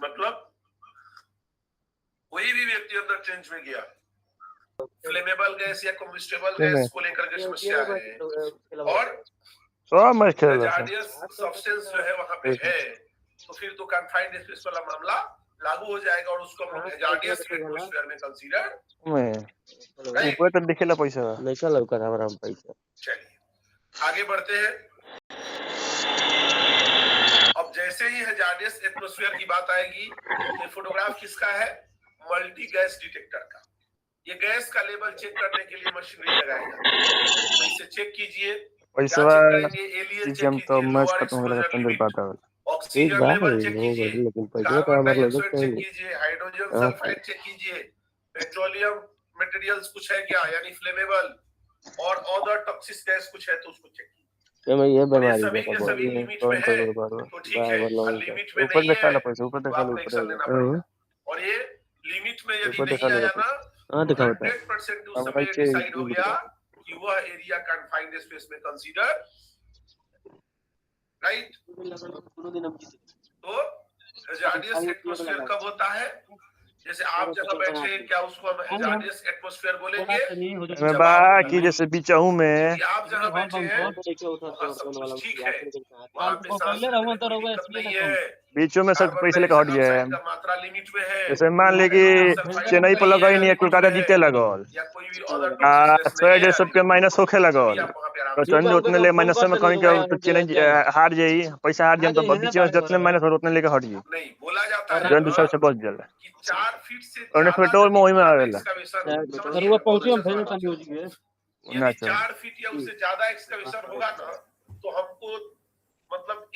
मतलब कोई भी व्यक्ति अंदर ट्रेंच में गया, फ्लेमेबल गैस या कम्बस्टेबल गैस को लेकर के समस्या है और हजार्डियस सब्सटेंस जो है वहां पे है, तो फिर तो कन्फाइंड स्पेस वाला मामला लागू हो जाएगा और उसको हम लोग हजार्डियस एटमॉस्फेयर में कंसीडर ऊपर तो दिखेला पैसा नहीं लौका हमारा पैसा। चलिए आगे बढ़ते हैं। अब जैसे ही हजार्डियस एटमॉस्फेयर की बात आएगी तो फोटोग्राफ किसका है? मल्टी गैस डिटेक्टर का। ये गैस का लेवल चेक करने के लिए मशीनरी लगाया जाता है, तो इसे चेक कीजिए। पैसा एलियन चेक तो कीजिए, मैच लोअर खत्म हो गया एक्सपोजर पंद्रह लिमिट, बात है ऑक्सीजन लेवल चेक कीजिए, लेकिन पैसा तो कार्बन हमारे डाइऑक्साइड चेक चाहिए। कीजिए, हाइड्रोजन सल्फाइड चेक कीजिए, पेट्रोलियम मटेरियल्स कुछ है क्या यानी फ्लेमेबल, और अदर टॉक्सिक गैस कुछ है तो उसको चेक कीजिए। ये बीमारी सभी के सभी लिमिट में है तो ठीक है, लिमिट में ऊपर नहीं देखा है पैसा ऊपर तो देखा आपको एक्शन लेना पड़ेगा। और ये लिमिट में यदि नहीं आया ना तो 100% उस समय डिसाइड हो गया कि वह एरिया कन्फाइंड स्पेस में कंसीडर, राइट। तो हजार्डियस एटमॉस्फेयर कब होता है? जैसे आप जगह बैठे, क्या उसको हम हजार्डियस एटमॉस्फेयर बोलेंगे? बाकी जैसे बिचाऊ में आप जगह बैठे हैं सब कुछ ठीक है, वहाँ पे सांस लेने में कोई दिक्कत नहीं है, बीचों में सब पैसे लेकर हट गया। मात्रा लिमिट में है। जैसे मान ली कि चेन्नई पर लगा ही नहीं है, कोलकाता जीते लगल या कोई भी अदर टॉक्सिक सौ 150 रुपया माइनस होखे लगल, तो चंद उतने ले माइनस में कहीं के चेन्नई हार जाई, पैसा हार जाए तो बीच में जितने माइनस हो उतने लेकर हट जाई। नहीं बोला जाता है जन दूसरा से बच जाला कि 4 फीट से और पेट्रोल में वही में आवेला वो पहुंचे हम भेज पानी हो गए। ना 4 फीट या उससे ज्यादा एक्सकवेशन होगा ना तो हमको मतलब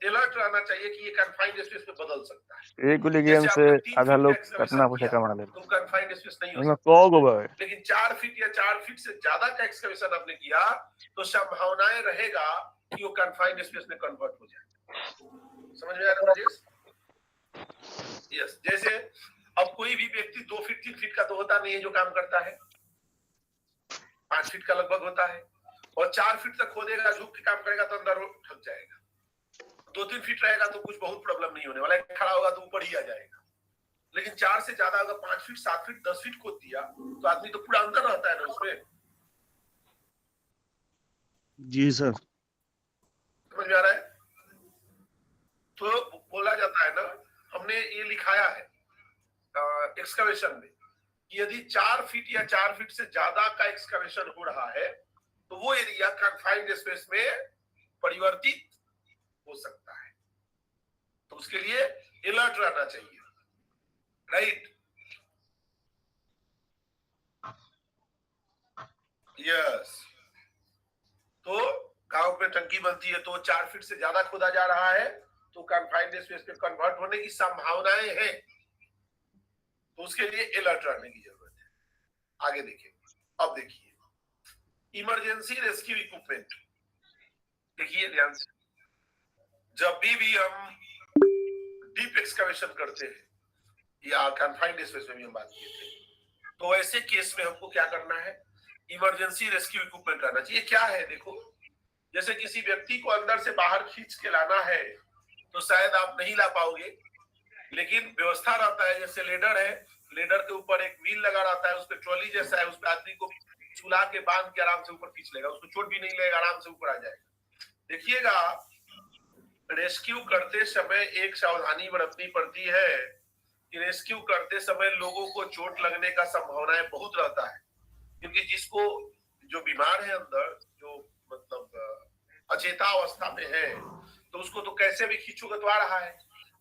अलर्ट रहना चाहिए कि ये कन्फाइंड स्पेस में बदल सकता है। एक गोली गेम से आधा लोग कितना पैसा कमा ले, तो कन्फाइंड स्पेस नहीं हो मैं सकता। 100 गो है, लेकिन 4 फीट या 4 फीट से ज्यादा का एक्सकवेशन आपने किया तो संभावनाएं रहेगा कि वो कन्फाइंड स्पेस में कन्वर्ट हो जाए। समझ में आ रहा है? यस। जैसे अब कोई भी व्यक्ति 2 फीट 3 फीट का तो होता नहीं है जो काम करता है, 5 फीट का लगभग होता है, और 4 फीट तक खोदेगा, झुक के काम करेगा तो अंदर थक जाएगा। 2-3 फीट रहेगा तो कुछ बहुत प्रॉब्लम नहीं होने वाला है, खड़ा होगा तो ऊपर ही आ जाएगा। लेकिन 4 से ज्यादा अगर 5 फीट 7 फीट 10 फीट खोद दिया तो आदमी तो पूरा अंदर रहता है ना उसमें। जी सर समझ में आ रहा है? तो बोला जाता है ना, हमने ये लिखाया है एक्सकवेशन में कि यदि 4 फीट या 4 फीट से ज्यादा का एक्सकवेशन हो रहा है तो वो एरिया कन्फाइंड स्पेस में परिवर्तित हो सकता है, तो उसके लिए अलर्ट रहना चाहिए, राइट। यस। तो गांव में टंकी बनती है तो 4 फीट से ज्यादा खोदा जा रहा है तो कन्फाइंड स्पेस में कन्वर्ट होने की संभावनाएं हैं, तो उसके लिए अलर्ट रहने की जरूरत है। आगे देखिए। अब देखिए इमरजेंसी रेस्क्यू इक्विपमेंट। देखिए ध्यान से, जब भी हम डीप एक्सकवेशन करते हैं या कन्फाइंड स्पेस में भी हम बात किए थे, तो ऐसे केस में हमको क्या करना है? इमरजेंसी रेस्क्यू इक्विपमेंट रहना चाहिए। क्या है देखो, जैसे किसी व्यक्ति को अंदर से बाहर खींच के लाना है तो शायद आप नहीं ला पाओगे, लेकिन व्यवस्था रहता है, जैसे लेडर है, लेडर के ऊपर एक व्हील लगा रहता है, उस पर ट्रॉली जैसा है, उस पर आदमी को चुला के बांध के आराम से ऊपर खींच लेगा, उसको चोट भी नहीं लगेगा, आराम से ऊपर आ जाएगा। देखिएगा रेस्क्यू करते समय एक सावधानी बरतनी पड़ती है कि रेस्क्यू करते समय लोगों को चोट लगने का संभावनाएं बहुत रहता है, क्योंकि जिसको जो बीमार है अंदर, जो मतलब अचेता अवस्था में है, तो उसको तो कैसे भी खींचोगे तो आ रहा है,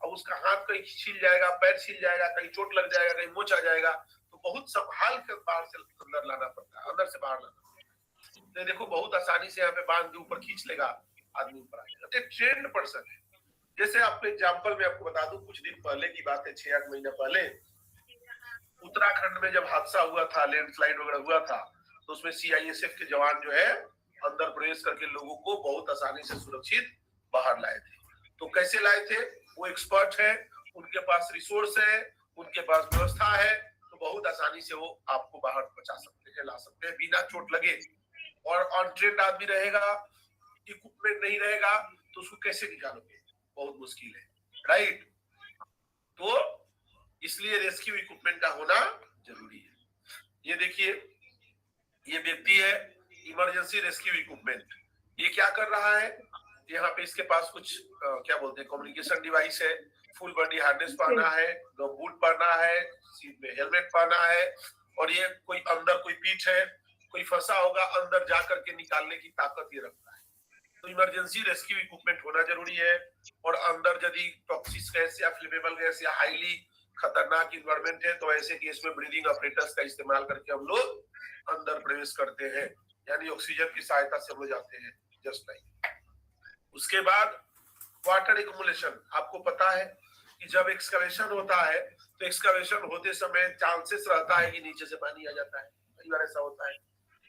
अब उसका हाथ कहीं छिल जाएगा, पैर छिल जाएगा, कहीं चोट लग जाएगा, कहीं मोच आ जाएगा, तो बहुत संभाल कर बाहर से अंदर लाना पड़ता है, अंदर से बाहर लाना पड़ता है। तो देखो बहुत आसानी से यहाँ पे बांध के ऊपर खींच लेगा, आदमी ऊपर आ जाएगा। तो ट्रेंड पर्सन है। जैसे आपको एग्जाम्पल में आपको बता दूं, कुछ दिन पहले की बात है, 6-8 महीना पहले उत्तराखंड में जब हादसा हुआ था, लैंडस्लाइड वगैरह हुआ था, तो उसमें सीआईएसएफ के जवान जो है अंदर प्रवेश करके लोगों को बहुत आसानी से सुरक्षित बाहर लाए थे। तो कैसे लाए थे? वो एक्सपर्ट है, उनके पास रिसोर्स है, उनके पास व्यवस्था है, तो बहुत आसानी से वो आपको बाहर बचा सकते हैं, ला सकते हैं बिना चोट लगे। और अनट्रेंड आदमी रहेगा, इक्विपमेंट नहीं रहेगा, तो उसको कैसे निकालोगे? बहुत मुश्किल है, राइट। तो इसलिए रेस्क्यू इक्विपमेंट का होना जरूरी है। ये देखिए, ये व्यक्ति है इमरजेंसी रेस्क्यू इक्विपमेंट। ये क्या कर रहा है, यहाँ पे इसके पास कुछ क्या बोलते हैं कम्युनिकेशन डिवाइस है, फुल बॉडी हार्नेस पहना है, गमबूट पहना है, सीट में हेलमेट पहना है, और ये कोई अंदर कोई पीठ है, कोई फंसा होगा, अंदर जा करके निकालने की ताकत ये रखता है। तो इमरजेंसी रेस्क्यू इक्विपमेंट होना जरूरी है। और अंदर यदि टॉक्सिक गैस या फ्लेमेबल गैस या हाईली खतरनाक इन्वायरमेंट है, तो ऐसे केस में ब्रीदिंग ऑपरेटर्स का इस्तेमाल करके हम लोग अंदर प्रवेश करते हैं, यानी ऑक्सीजन की सहायता से हम लोग जाते हैं, जस्ट लाइक। उसके बाद वाटर एक्युमुलेशन। आपको पता है कि जब एक्सकवेशन होता है तो एक्सकवेशन होते समय चांसेस रहता है कि नीचे से पानी आ जाता है, कई बार ऐसा होता है,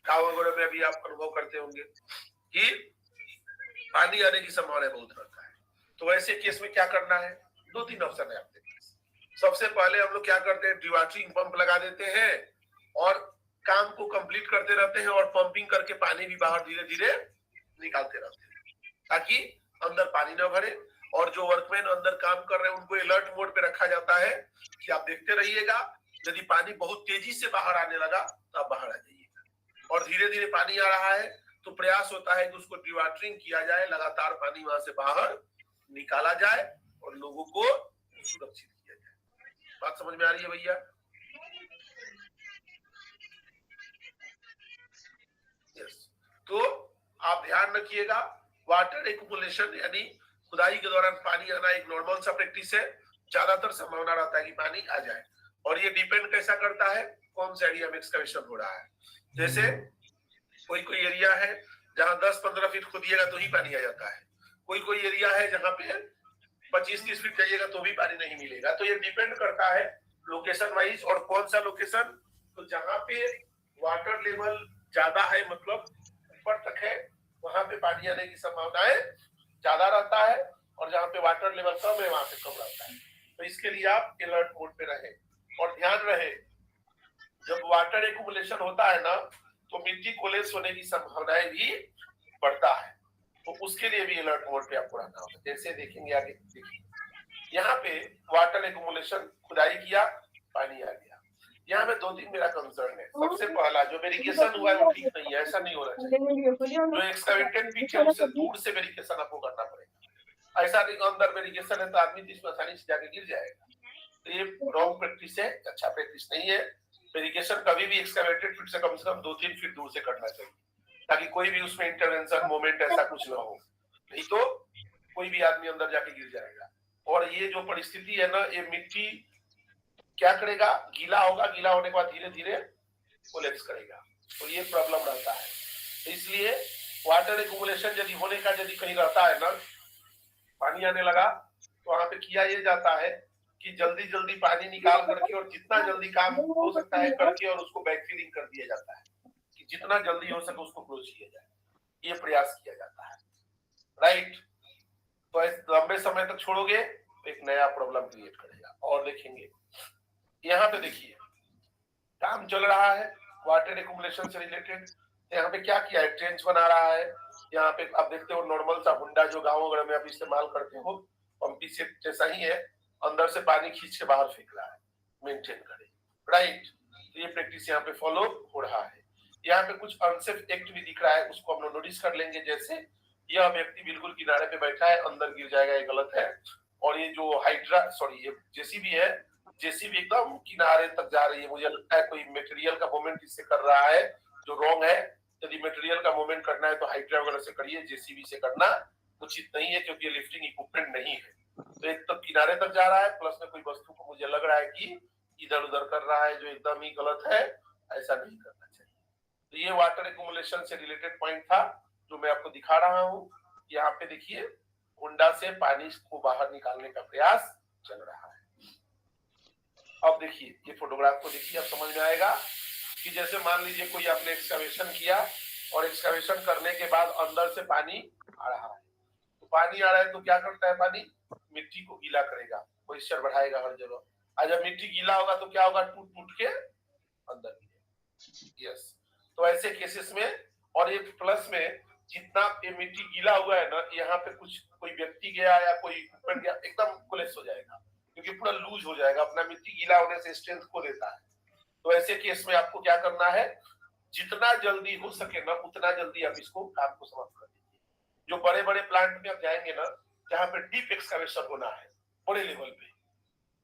गाँव वगैरह में भी आप अनुभव करते होंगे कि पानी आने की संभावना बहुत रहता है। तो ऐसे केस में क्या करना है, 2-3 ऑप्शन है आपके पास। सबसे पहले हम लोग क्या करते हैं, डिवाटरिंग पंप लगा देते हैं और काम को कंप्लीट करते रहते हैं और पंपिंग करके पानी भी बाहर धीरे धीरे निकालते रहते हैं, ताकि अंदर पानी न भरे। और जो वर्कमैन अंदर काम कर रहे हैं उनको अलर्ट मोड पे रखा जाता है कि आप देखते रहिएगा, यदि पानी बहुत तेजी से बाहर आने लगा तो आप बाहर आ जाइएगा। और धीरे धीरे पानी आ रहा है तो प्रयास होता है कि उसको डिवाटरिंग किया जाए, लगातार पानी वहां से बाहर निकाला जाए और लोगों को सुरक्षित किया जाए। बात समझ में आ रही है भैया? यस। तो आप ध्यान रखिएगा, वाटर एक्युमुलेशन यानी खुदाई के दौरान पानी आना एक नॉर्मल सा प्रैक्टिस है। ज्यादातर संभावना रहता है कि पानी आ जाए, और ये डिपेंड कैसा करता है कौन सा एरिया में एक्सकवेशन हो रहा है। जैसे कोई एरिया है जहां 10-15 फीट खोदिएगा तो ही पानी आ जाता है, कोई एरिया है जहां पे 25-30 फीट जाइएगा तो भी पानी नहीं मिलेगा। तो ये डिपेंड करता है लोकेशन वाइज। और कौन सा लोकेशन, तो जहां पे वाटर लेवल ज्यादा है, मतलब ऊपर तक है, वहां पे पानी आने की संभावनाएं ज्यादा रहता है, और जहां पे वाटर लेवल कम है वहां पे कम रहता है। तो इसके लिए आप अलर्ट मोड पे रहे। और ध्यान रहे, जब वाटर एक्युमुलेशन होता है ना तो मिट्टी कोलेप्स होने की संभावनाएं भी बढ़ता है, तो उसके लिए भी अलर्ट मोड पे आपको रहना होगा। जैसे देखेंगे आगे, देखिए यहाँ पे वाटर एक्युमुलेशन, खुदाई किया, पानी आ गया। यहाँ पे 2-3 मेरा कंसर्न है। सबसे पहला, जो वेरिफिकेशन हुआ है वो ठीक नहीं है, ऐसा नहीं होना चाहिए। जो एक्सकवेटेड पिट है उससे दूर से वेरिफिकेशन आपको करना पड़ेगा। ऐसा नहीं अंदर वेरिफिकेशन है तो आदमी इसमें आसानी से जाके गिर जाएगा, तो ये रॉन्ग प्रैक्टिस है, अच्छा प्रैक्टिस नहीं है। वेरिफिकेशन कभी भी एक्सकवेटेड पिट से कम 2-3 फीट दूर से करना चाहिए, ताकि कोई भी उसमें इंटरवेंशन मोमेंट ऐसा कुछ ना हो, नहीं तो कोई भी आदमी अंदर जाके गिर जाएगा। और ये जो परिस्थिति है ना, ये मिट्टी क्या करेगा, गीला होगा, गीला होने के बाद धीरे धीरे कोलैप्स करेगा, तो ये प्रॉब्लम रहता है। तो इसलिए वाटर एक्युमुलेशन यदि होने का यदि कहीं रहता है ना, पानी आने लगा, तो वहां पे किया ये जाता है कि जल्दी जल्दी पानी निकाल करके और जितना जल्दी काम हो सकता है करके और उसको बैकफिलिंग कर दिया जाता है, कि जितना जल्दी हो सके उसको क्लोज किया जाए, ये प्रयास किया जाता है, राइट। तो लंबे समय तक छोड़ोगे तो एक नया प्रॉब्लम क्रिएट करेगा। और देखेंगे यहाँ पे, देखिए काम चल रहा है वाटर एक्युमुलेशन से रिलेटेड। यहाँ पे क्या किया है, ट्रेंच बना रहा है। यहाँ पे आप देखते हो नॉर्मल सा हुंडा जो गाँव वगैरह में आप इस्तेमाल करते हो, पंपी सेट जैसा ही है, अंदर से पानी खींच के बाहर फेंक रहा है, मेंटेन करे, राइट। तो ये प्रैक्टिस यहाँ पे फॉलो हो रहा है। यहाँ पे कुछ अनसेफ एक्ट भी दिख रहा है, उसको हम लोग नोटिस कर लेंगे। जैसे यह व्यक्ति बिल्कुल किनारे पे बैठा है, अंदर गिर जाएगा, ये गलत है। और ये जो ये जेसीबी है, जेसीबी एकदम किनारे तक जा रही है, मुझे लगता है कोई मटेरियल का मूवमेंट इससे कर रहा है, जो रॉन्ग है। यदि मटेरियल का मूवमेंट करना है तो हाइड्रा वगैरह से करिए, जेसीबी से करना उचित नहीं है, क्योंकि ये लिफ्टिंग इक्विपमेंट नहीं है। तो एक तो किनारे तक जा रहा है, प्लस में कोई वस्तु को मुझे लग रहा है कि इधर उधर कर रहा है, जो एकदम ही गलत है, ऐसा नहीं करना चाहिए। तो ये वाटर एक्युमुलेशन से रिलेटेड पॉइंट था जो मैं आपको दिखा रहा हूँ। यहाँ पे देखिए हुंडा से पानी को बाहर निकालने का प्रयास चल रहा है। अब देखिए ये फोटोग्राफ को देखिए, अब समझ में आएगा कि जैसे मान लीजिए कोई आपने एक्सकवेशन किया और एक्सकवेशन करने के बाद अंदर से पानी आ रहा है, तो पानी आ रहा है तो क्या करता है, पानी मिट्टी को गीला करेगा, मॉइस्चर बढ़ाएगा हर जगह। और जब मिट्टी गीला होगा तो क्या होगा, टूट टूट के अंदर गिरेगा। यस, तो ऐसे केसेस में, और ये प्लस में जितना ये मिट्टी गीला हुआ है ना, यहाँ पे कुछ कोई व्यक्ति गया या कोई इक्विपमेंट गया, एकदम कोलैप्स हो जाएगा, क्योंकि पूरा लूज हो जाएगा, अपना मिट्टी गीला होने से स्ट्रेंथ खो देता है। तो ऐसे केस में आपको क्या करना है, जितना जल्दी हो सके ना उतना जल्दी आप इसको काम को समाप्त कर दीजिए। जो बड़े बड़े प्लांट में आप जाएंगे ना, जहाँ पे डीप एक्सकवेशन होना है बड़े लेवल पे,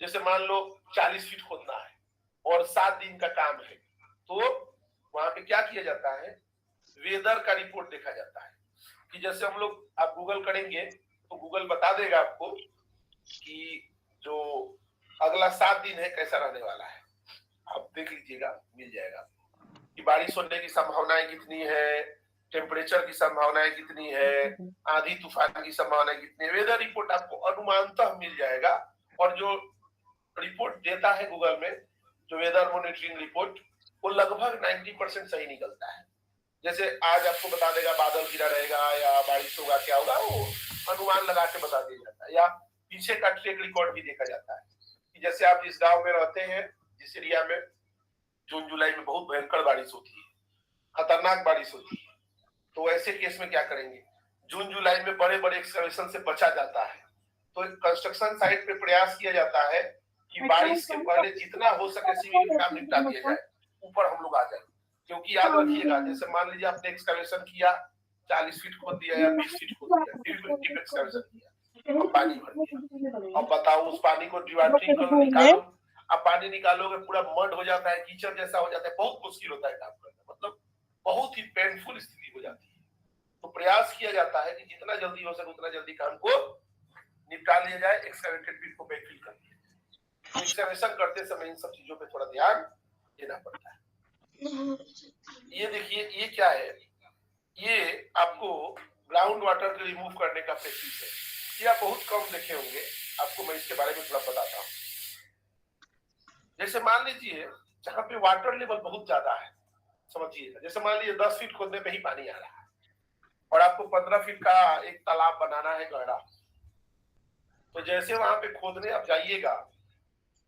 जैसे मान लो 40 फीट खोदना है और 7 दिन का काम है, तो वहां पे क्या किया जाता है, वेदर का रिपोर्ट देखा जाता है कि जैसे हम लोग, आप गूगल करेंगे तो गूगल बता देगा आपको कि जो अगला 7 दिन है कैसा रहने वाला है। आप देख लीजिएगा, मिल जाएगा कि बारिश होने की संभावनाएं कितनी है, टेम्परेचर की संभावनाएं कितनी है, आंधी तूफान की संभावना कितनी है। वेदर रिपोर्ट आपको अनुमानतः मिल जाएगा। और जो रिपोर्ट देता है गूगल में, जो वेदर मॉनिटरिंग रिपोर्ट, वो लगभग 90% सही निकलता है। जैसे आज आपको बता देगा बादल गिरा रहेगा या बारिश होगा, क्या होगा, वो अनुमान लगा के बता दिया जाता है। या पीछे का ट्रैक रिकॉर्ड भी देखा जाता है कि जैसे आप जिस गांव में रहते हैं, जिस एरिया में जून जुलाई में बहुत भयंकर बारिश होती है, खतरनाक बारिश होती है, तो ऐसे केस में क्या करेंगे, जून जुलाई में बड़े बड़े एक्सकवेशन से बचा जाता है। तो कंस्ट्रक्शन साइट पे प्रयास किया जाता है कि बारिश के पहले जितना हो सके सिविल काम निपटा दिया जाए, ऊपर हम लोग आ जाए। क्योंकि याद रखिएगा, जैसे मान लीजिए आपने एक्सकवेशन किया, 40 फीट खोद दिया या 20 फीट खोद दिया, डीप एक्सकवेशन किया, अब पानी भर गया। अब बताओ उस पानी को डिवाटरिंग करो, निकालो। अब पानी निकालोगे पूरा मड हो जाता है, कीचड़ जैसा हो जाता है, बहुत मुश्किल होता है काम करना, मतलब बहुत ही पेनफुल स्थिति हो जाती है। तो प्रयास किया जाता है कि जितना जल्दी हो सके उतना जल्दी काम को निपटा लिया जाए, एक्सकवेटेड पिट को बैकफिल कर दिया जाए। तो एक्सकवेशन करते समय इन सब चीजों पे थोड़ा ध्यान देना पड़ता है। ये देखिए, ये क्या है, ये आपको ग्राउंड वाटर को रिमूव करने का प्रैक्टिस है। ये आप बहुत कम देखे होंगे, आपको मैं इसके बारे में थोड़ा बताता हूँ। जैसे मान लीजिए जहाँ पे वाटर लेवल बहुत ज्यादा है, समझिएगा, जैसे मान लीजिए 10 फीट खोदने पे ही पानी आ रहा है और आपको 15 फीट का एक तालाब बनाना है गहरा, तो जैसे वहां पे खोदने आप जाइएगा,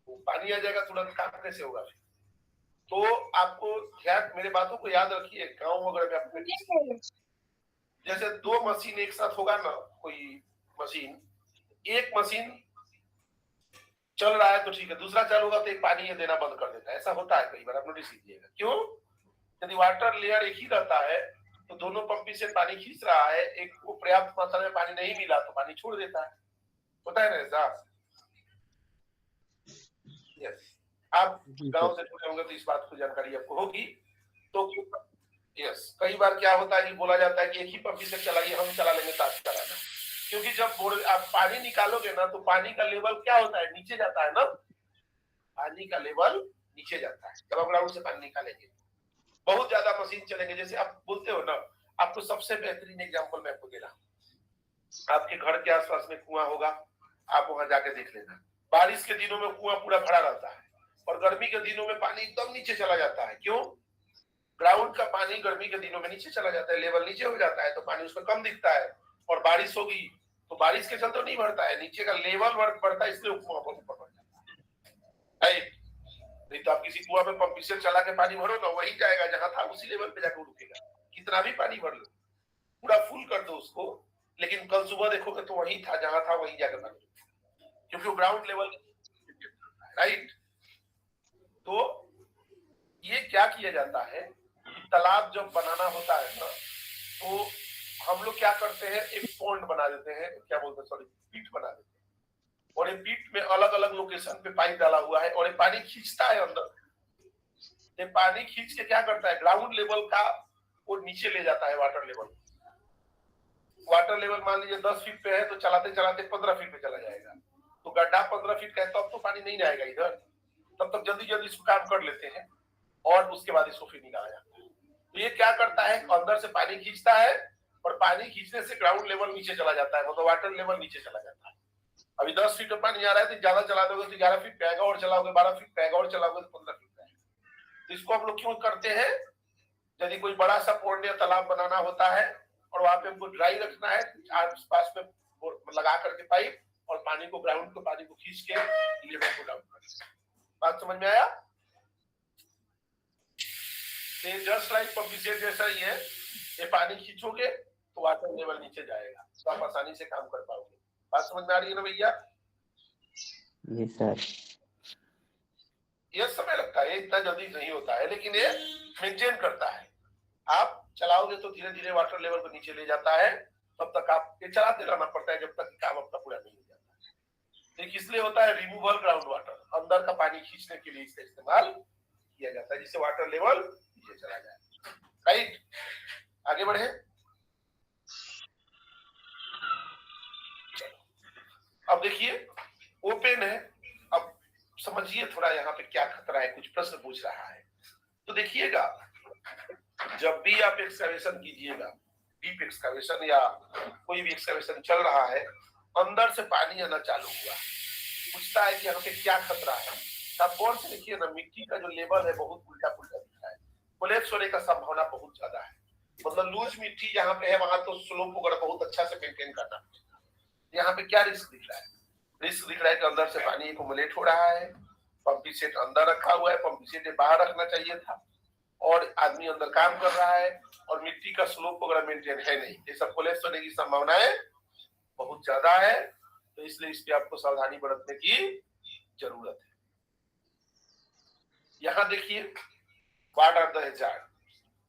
तो पानी आ जाएगा तुरंत, काम कैसे होगा फिर? तो आपको ध्यान, मेरे बातों को याद रखिए। गाँव वगैरह में आपको जैसे 2 मशीन एक साथ होगा ना, कोई मशीन, एक मशीन चल रहा है तो ठीक है, दूसरा चालू होगा तो एक पानी ये देना बंद कर देता है। ऐसा होता है कई बार, आप नोटिस कीजिएगा। क्यों? यदि वाटर लेयर एक ही रहता है तो दोनों पंपी से पानी खींच रहा है, एक को पर्याप्त मात्रा में पानी नहीं मिला तो पानी छोड़ देता है। होता है ना ऐसा? यस, आप गांव से जुड़े होंगे तो इस बात को जानकारी आपको होगी। तो यस, कई बार क्या होता है कि बोला जाता है कि एक ही पंपी से चलाइए, हम चला लेंगे साथ चलाना। क्योंकि जब आप पानी निकालोगे ना, तो पानी का लेवल क्या होता है, नीचे जाता है ना, पानी का लेवल नीचे जाता है जब आप ग्राउंड से पानी निकालेंगे। बहुत ज्यादा मशीन चलेंगे, जैसे आप बोलते हो ना, आपको सबसे बेहतरीन एग्जांपल मैं आपको दे रहा हूँ। आपके घर के आसपास में कुआं होगा, आप वहां जाके देख लेना। बारिश के दिनों में कुआं पूरा भरा रहता है और गर्मी के दिनों में पानी एकदम नीचे चला जाता है। क्यों? ग्राउंड का पानी गर्मी के दिनों में नीचे चला जाता है, लेवल नीचे हो जाता है, तो पानी उसमें कम दिखता है। और बारिश होगी तो बारिश के चलते नहीं भरता है, नीचे का लेवल बढ़ता है, इसलिए कुआं ऊपर बढ़ जाता है। नहीं तो आप किसी कुआं में पंप से चला के पानी भरो ना, वही जाएगा जहां था, उसी लेवल पे जाकर रुकेगा। कितना भी पानी भर लो, पूरा फुल कर दो उसको, लेकिन कल सुबह देखोगे तो वही था जहां था, वही जाकर पानी, क्योंकि ग्राउंड लेवल, राइट। तो ये क्या किया जाता है, तालाब जब बनाना होता है ना, तो हम लोग क्या करते हैं, एक पॉन्ड बना देते हैं, क्या बोलते हैं, सॉरी, पीट बना देते हैं। और ये पीट में अलग अलग लोकेशन पे पाइप डाला हुआ है और ये पानी खींचता है अंदर। ये पानी खींच के क्या करता है, ग्राउंड लेवल का वो नीचे ले जाता है। वाटर लेवल मान लीजिए 10 फीट पे है, तो चलाते चलाते 15 फीट पे चला जाएगा। तो गड्ढा 15 फीट का है, तो अब तो पानी नहीं जाएगा इधर, तब तक जल्दी जल्दी इसको काम कर लेते हैं और उसके बाद इसको फिर निकाला जाता है। तो ये क्या करता है, अंदर से पानी खींचता है और पानी खींचने से ग्राउंड लेवल नीचे चला जाता है, मतलब वाटर लेवल नीचे चला जाता है। अभी 10 फीट पे पानी आ रहा है तो ज्यादा चला दोगे तो 11 फीट पे आएगा, और चलाओगे 12 फीट पे आएगा, और चलाओगे तो 15 फीट पे आएगा। तो इसको हम लोग क्यों करते हैं, यदि कोई बड़ा सा पॉन्ड या तालाब बनाना होता है और वहां पे हमको ड्राई रखना है, आस पास में लगा करके पाइप, और पानी को, ग्राउंड को पानी को खींच के लेवल को डाउन करना। बात समझ में आया? जस्ट लाइक पंप सेट जैसा ही है, ये पानी खींचोगे तो वाटर लेवल नीचे जाएगा, तो आप आसानी से काम कर पाओगे। बात समझ में आ रही है ना भैया? जी सर। ये समय लगता है, इतना जल्दी नहीं होता है, लेकिन ये मेंटेन करता है। आप चलाओगे तो धीरे धीरे वाटर लेवल को नीचे ले जाता है, तब तक आप ये चलाते रहना पड़ता है जब तक काम अपना पूरा नहीं हो जाता। एक इसलिए होता है रिमूवल ग्राउंड वाटर, अंदर का पानी खींचने के लिए इसका इस्तेमाल किया जाता है, जिससे वाटर लेवल नीचे चला जाए। राइट, आगे बढ़े। अब देखिए ओपन है, अब समझिए थोड़ा यहाँ पे क्या खतरा है, कुछ प्रश्न पूछ रहा है। तो देखिएगा, जब भी आप एक्सकैवेशन कीजिएगा, डीप एक्सकैवेशन या कोई भी एक्सकैवेशन चल रहा है, अंदर से पानी आना चालू हुआ, पूछता है कि यहाँ पे क्या खतरा है। आप गौर से देखिए ना, मिट्टी का जो लेवल है बहुत उल्टा पुल्टा दिख रहा है, कोलैप्स होने का संभावना बहुत ज्यादा है। मतलब लूज मिट्टी जहाँ पे है वहां तो स्लोप वगैरह बहुत अच्छा से मेंटेन करना पड़ेगा। यहाँ पे क्या रिस्क दिख रहा है? रिस्क दिख रहा है कि अंदर से पानी एक्युमुलेट हो रहा है, पंपिंग सेट अंदर रखा हुआ है, पंपिंग सेट बाहर रखना चाहिए था, और आदमी अंदर काम कर रहा है और मिट्टी का स्लोप वगैरह मेंटेन है नहीं, ये सब कोलैप्स होने की संभावनाएं बहुत ज्यादा है। तो इसलिए इस पे आपको सावधानी बरतने की जरूरत है। यहाँ देखिए व्हाट आर द हैजार्ड,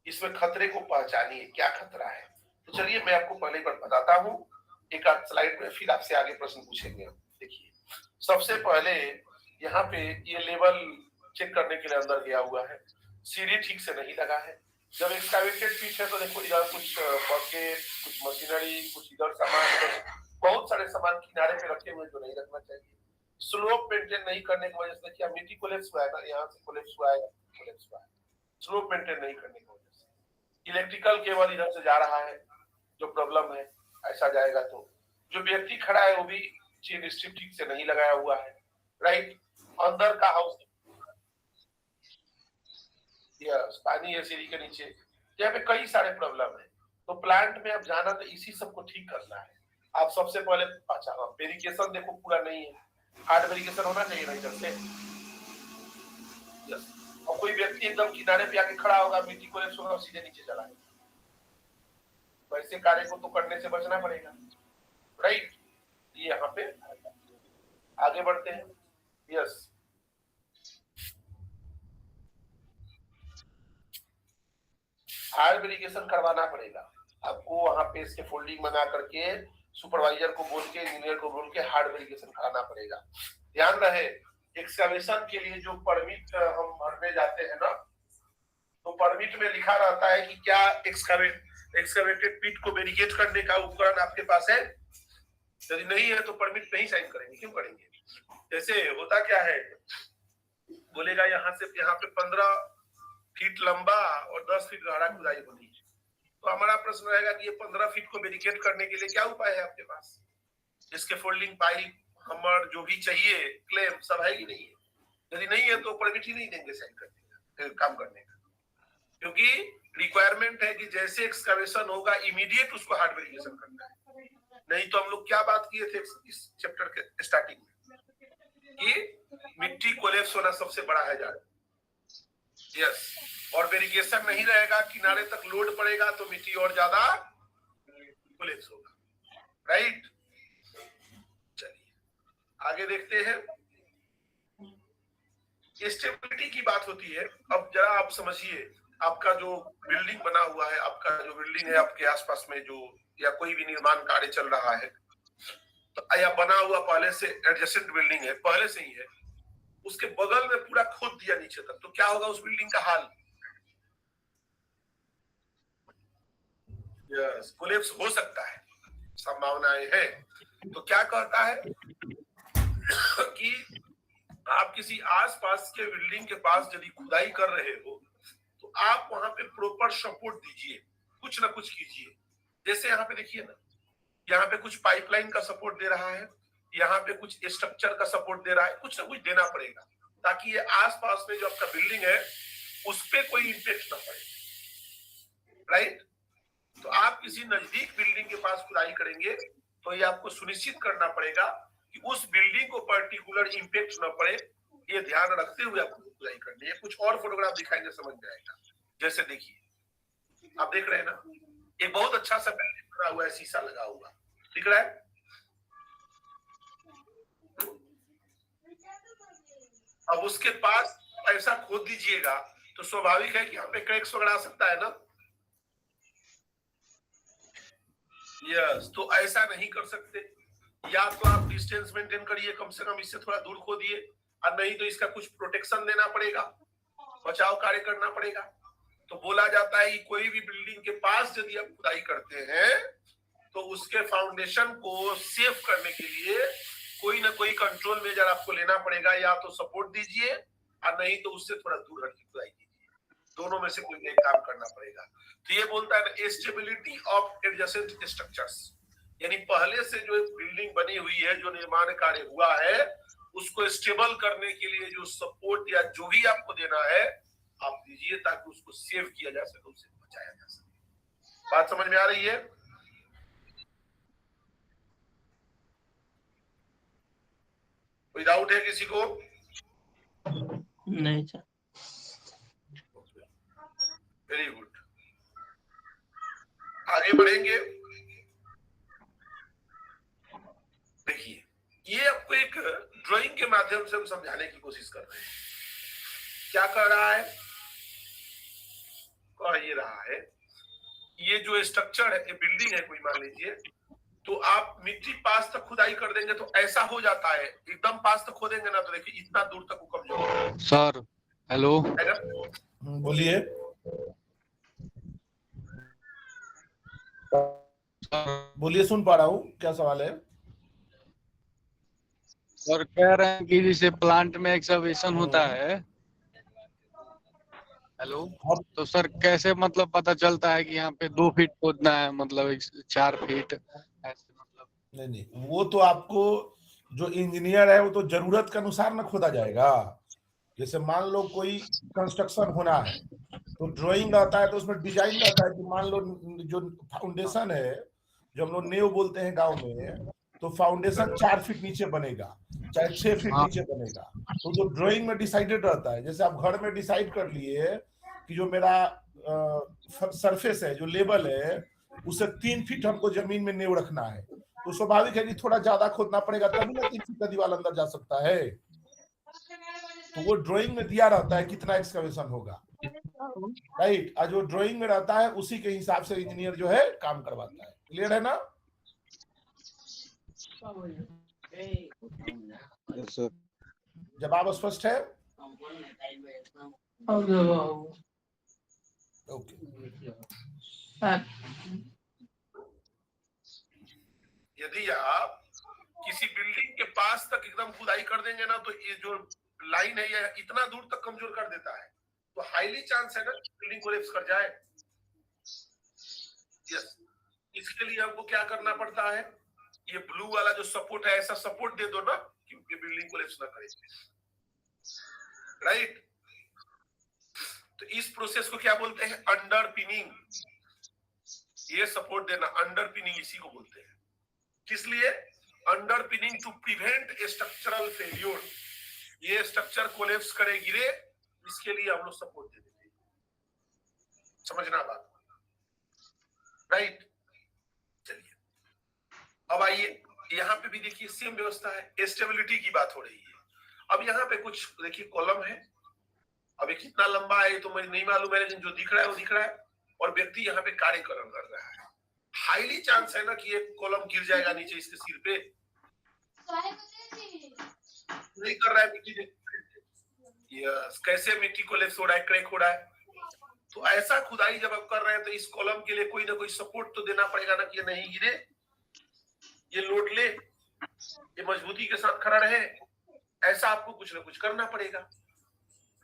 इसमें खतरे को पहचानिए, क्या खतरा है। तो चलिए मैं आपको पहले एक बार बताता हूँ, एक आध स्लाइड में, फिर आपसे आगे प्रश्न पूछेंगे। देखिए सबसे पहले यहाँ पे ये लेवल चेक करने के लिए अंदर गया हुआ है, सीढ़ी ठीक से नहीं लगा है। जब एक्सकैवेटेड पिच है तो देखो इधर कुछ बकेट, कुछ मशीनरी, कुछ इधर सामान, बहुत सारे सामान किनारे पे रखे हुए जो नहीं रखना चाहिए। स्लोप मेंटेन नहीं करने की वजह से देखिए मिट्टी कोलैप्स हुआ है ना, यहाँ से कोलैप्स हुआ है, कोलैप्स हुआ है, स्लोप मेंटेन नहीं करने की वजह से। इलेक्ट्रिकल केबल इधर से जा रहा है, जो प्रॉब्लम है, ऐसा जाएगा तो जो व्यक्ति खड़ा है वो भी चेन स्ट्रिप ठीक से नहीं लगाया हुआ है। राइट, अंदर का हाउस, यस, पानी है सीढ़ी के नीचे, यहाँ पे कई सारे प्रॉब्लम है। तो प्लांट में अब जाना तो इसी सबको ठीक करना है। आप सबसे पहले अच्छा वेरिफिकेशन देखो पूरा नहीं है, हार्ड वेरिफिकेशन होना चाहिए ना इधर से। यस, और कोई व्यक्ति एकदम किनारे पे आके खड़ा होगा, मिट्टी कोलैप्स होगा, सीधे नीचे चला जाएगा, वैसे कार्य को तो करने से बचना पड़ेगा। राइट, ये यहाँ पे आगे बढ़ते हैं। यस, हार्ड वेरिफिकेशन करवाना पड़ेगा आपको, वहां पे इसके फोल्डिंग बना करके सुपरवाइजर को बोल के, इंजीनियर को बोल के हार्ड वेरिफिकेशन कराना पड़ेगा। ध्यान रहे, एक्सकैवेशन के लिए जो परमिट हम भरने जाते हैं ना, तो परमिट में लिखा रहता है कि क्या एक्सकैवेटेड पिट को वेरिफिकेट करने का उपकरण आपके पास है। यदि नहीं है तो परमिट पे ही साइन करेंगे, क्यों करेंगे। जैसे होता क्या है, बोलेगा यहाँ से यहाँ पे 15 फीट लंबा और 10 फीट गहरा खुदाई होनी है, तो हमारा प्रश्न रहेगा कि ये 15 फीट को वेरिफिकेट करने के लिए क्या उपाय है आपके पास। इसके फोल्डिंग पाइप, हमर जो भी चाहिए, क्लेम सब है कि नहीं है। यदि नहीं है तो परमिट ही नहीं देंगे साइन करने का, काम करने का, क्योंकि रिक्वायरमेंट है कि जैसे एक्सकैवेशन होगा इमीडिएट उसको हार्ड वेरिफिकेशन करना है। नहीं तो हम लोग क्या बात किए थे इस चैप्टर के स्टार्टिंग में कि मिट्टी कोलैप्स होना सबसे बड़ा हैजार्ड। यस, और वेरिफिकेशन नहीं रहेगा, किनारे तक लोड पड़ेगा तो मिट्टी और ज्यादा कोलैप्स होगा। राइट, चलिए आगे देखते हैं। स्टेबिलिटी की बात होती है। अब जरा आप समझिए, आपका जो बिल्डिंग बना हुआ है, आपका जो बिल्डिंग है आपके आसपास में जो, या कोई भी निर्माण कार्य चल रहा है, तो या बना हुआ पहले से एडजेसेंट बिल्डिंग है, पहले से ही है, उसके बगल में पूरा खोद दिया नीचे तक, तो क्या होगा उस बिल्डिंग का हाल। यस, कोलैप्स हो सकता है, संभावनाएं है। तो क्या कहता है कि आप किसी आसपास के बिल्डिंग के पास यदि खुदाई कर रहे हो तो आप वहां पे प्रॉपर सपोर्ट दीजिए, कुछ ना कुछ कीजिए। जैसे यहाँ पे देखिए ना, यहाँ पे कुछ पाइपलाइन का सपोर्ट दे रहा है, यहाँ पे कुछ स्ट्रक्चर का सपोर्ट दे रहा है, कुछ ना कुछ देना पड़ेगा ताकि ये आसपास में जो आपका बिल्डिंग है उस पर कोई इम्पैक्ट ना पड़े। राइट, तो आप किसी नजदीक बिल्डिंग के पास खुदाई करेंगे तो ये आपको सुनिश्चित करना पड़ेगा कि उस बिल्डिंग को पर्टिकुलर इम्पैक्ट न पड़े, ये ध्यान रखते हुए आपको खुदाई करनी है। कुछ और फोटोग्राफ दिखाएंगे, समझ में आएगा। जैसे देखिए, आप देख रहे हैं ना, एक बहुत अच्छा सा बिल्डिंग बना हुआ है, शीशा लगा हुआ, दिख रहा है। अब उसके पास ऐसा खोद दीजिएगा तो स्वाभाविक है कि यहाँ पे क्रैक्स वगैरह आ सकता है ना। यस, तो ऐसा नहीं कर सकते। या तो आप डिस्टेंस मेंटेन करिए, कम से कम इससे थोड़ा दूर खोदिए, और नहीं तो इसका कुछ प्रोटेक्शन देना पड़ेगा, बचाव कार्य करना पड़ेगा। तो बोला जाता है कि कोई भी बिल्डिंग के पास यदि आप खुदाई करते हैं तो उसके फाउंडेशन को सेव करने के लिए कोई ना कोई कंट्रोल मेजर आपको लेना पड़ेगा। या तो सपोर्ट दीजिए और नहीं तो उससे थोड़ा दूर हटके खुदाई कीजिए, दोनों में से कोई एक काम करना पड़ेगा। तो ये बोलता है स्टेबिलिटी ऑफ एडजेसेंट स्ट्रक्चर्स, यानी पहले से जो बिल्डिंग बनी हुई है, जो निर्माण कार्य हुआ है, उसको स्टेबल करने के लिए जो सपोर्ट या जो भी आपको देना है आप दीजिए, ताकि उसको सेव किया जा सके, उसे बचाया जा सके। बात समझ में आ रही है? कोई डाउट है किसी को? नहीं सर। वेरी गुड, आगे बढ़ेंगे। देखिए, ये आपको एक ड्राइंग के माध्यम से हम समझाने की कोशिश कर रहे हैं। क्या कर रहा है? कह ये रहा है, ये जो स्ट्रक्चर है, ये बिल्डिंग है कोई, मान लीजिए, तो आप मिट्टी पास तक खुदाई कर देंगे तो ऐसा हो जाता है, एकदम पास तक खोदेंगे ना तो देखिए इतना दूर तक वो कमजोर है। सर हेलो, बोलिए। बोलिए, सुन पा रहा हूँ, क्या सवाल है? सर कह रहे हैं कि जैसे प्लांट में एक्सकवेशन होता है, हेलो, तो सर कैसे मतलब पता चलता है कि यहाँ पे 2 फीट खोदना है, मतलब 4 फीट ऐसे, मतलब? नहीं, वो तो आपको जो इंजीनियर है वो तो जरूरत के अनुसार ना खोदा जाएगा। जैसे मान लो कोई कंस्ट्रक्शन होना है तो ड्राइंग रहता है, तो उसमें डिजाइन रहता है कि मान लो जो फाउंडेशन है, जो हम लोग नेव बोलते हैं गांव में, तो फाउंडेशन 4 फीट नीचे बनेगा, चाहे 6 फीट नीचे बनेगा। तो जो ड्राइंग में डिसाइडेड रहता है, जैसे आप घर में डिसाइड कर लिए कि जो मेरा सरफेस है, जो लेवल है, उसे 3 फीट हमको जमीन में नेव रखना है, तो स्वाभाविक है कि थोड़ा ज्यादा खोदना पड़ेगा, तभी ना 3 फीट का दीवार अंदर जा सकता है। तो वो ड्राइंग में दिया रहता है कितना एक्सकवेशन होगा, राइट। और जो ड्राइंग में रहता है उसी के हिसाब से इंजीनियर जो है काम करवाता है। क्लियर है ना? जवाब स्पष्ट है? ओके। यदि आप किसी बिल्डिंग के पास तक एकदम खुदाई कर देंगे ना, तो ये जो लाइन है ये इतना दूर तक कमजोर कर देता है, तो हाईली चांस है ना बिल्डिंग कोलैप्स कर जाए। यस, इसके लिए हमको क्या करना पड़ता है, ये ब्लू वाला जो सपोर्ट है, ऐसा सपोर्ट दे दो ना कि बिल्डिंग कोलैप्स ना करे, राइट। तो इस प्रोसेस को क्या बोलते हैं? Underpinning. ये सपोर्ट देना, अंडर पिनिंग इसी को बोलते हैं। किस लिए? Underpinning to prevent structural failure. ये स्ट्रक्चर कोलैप्स करे, गिरे, इसके लिए हम लोग सपोर्ट दे देते हैं। समझना बात, राइट। चलिए अब आइए, यहाँ पे भी देखिए सेम व्यवस्था है, स्टेबिलिटी की बात हो रही है। अब यहाँ पे कुछ देखिए कॉलम है, अब ये कितना लंबा है तो मुझे नहीं मालूम है, लेकिन जो दिख रहा है वो दिख रहा है, और व्यक्ति यहाँ पे कार्य कर रहा है। हाईली चांस है ना कि ये कॉलम गिर जाएगा नीचे इसके सिर पे। नहीं कर रहा है मिट्टी, यस, कैसे मिट्टी कोलैप्स हो रहा है, क्रैक हो रहा है। तो ऐसा खुदाई जब आप कर रहे हैं तो इस कॉलम के लिए कोई ना कोई सपोर्ट तो देना पड़ेगा ना, कि ये नहीं गिरे, ये लोड ले, ये मजबूती के साथ खड़ा रहे। ऐसा आपको कुछ ना कुछ करना पड़ेगा,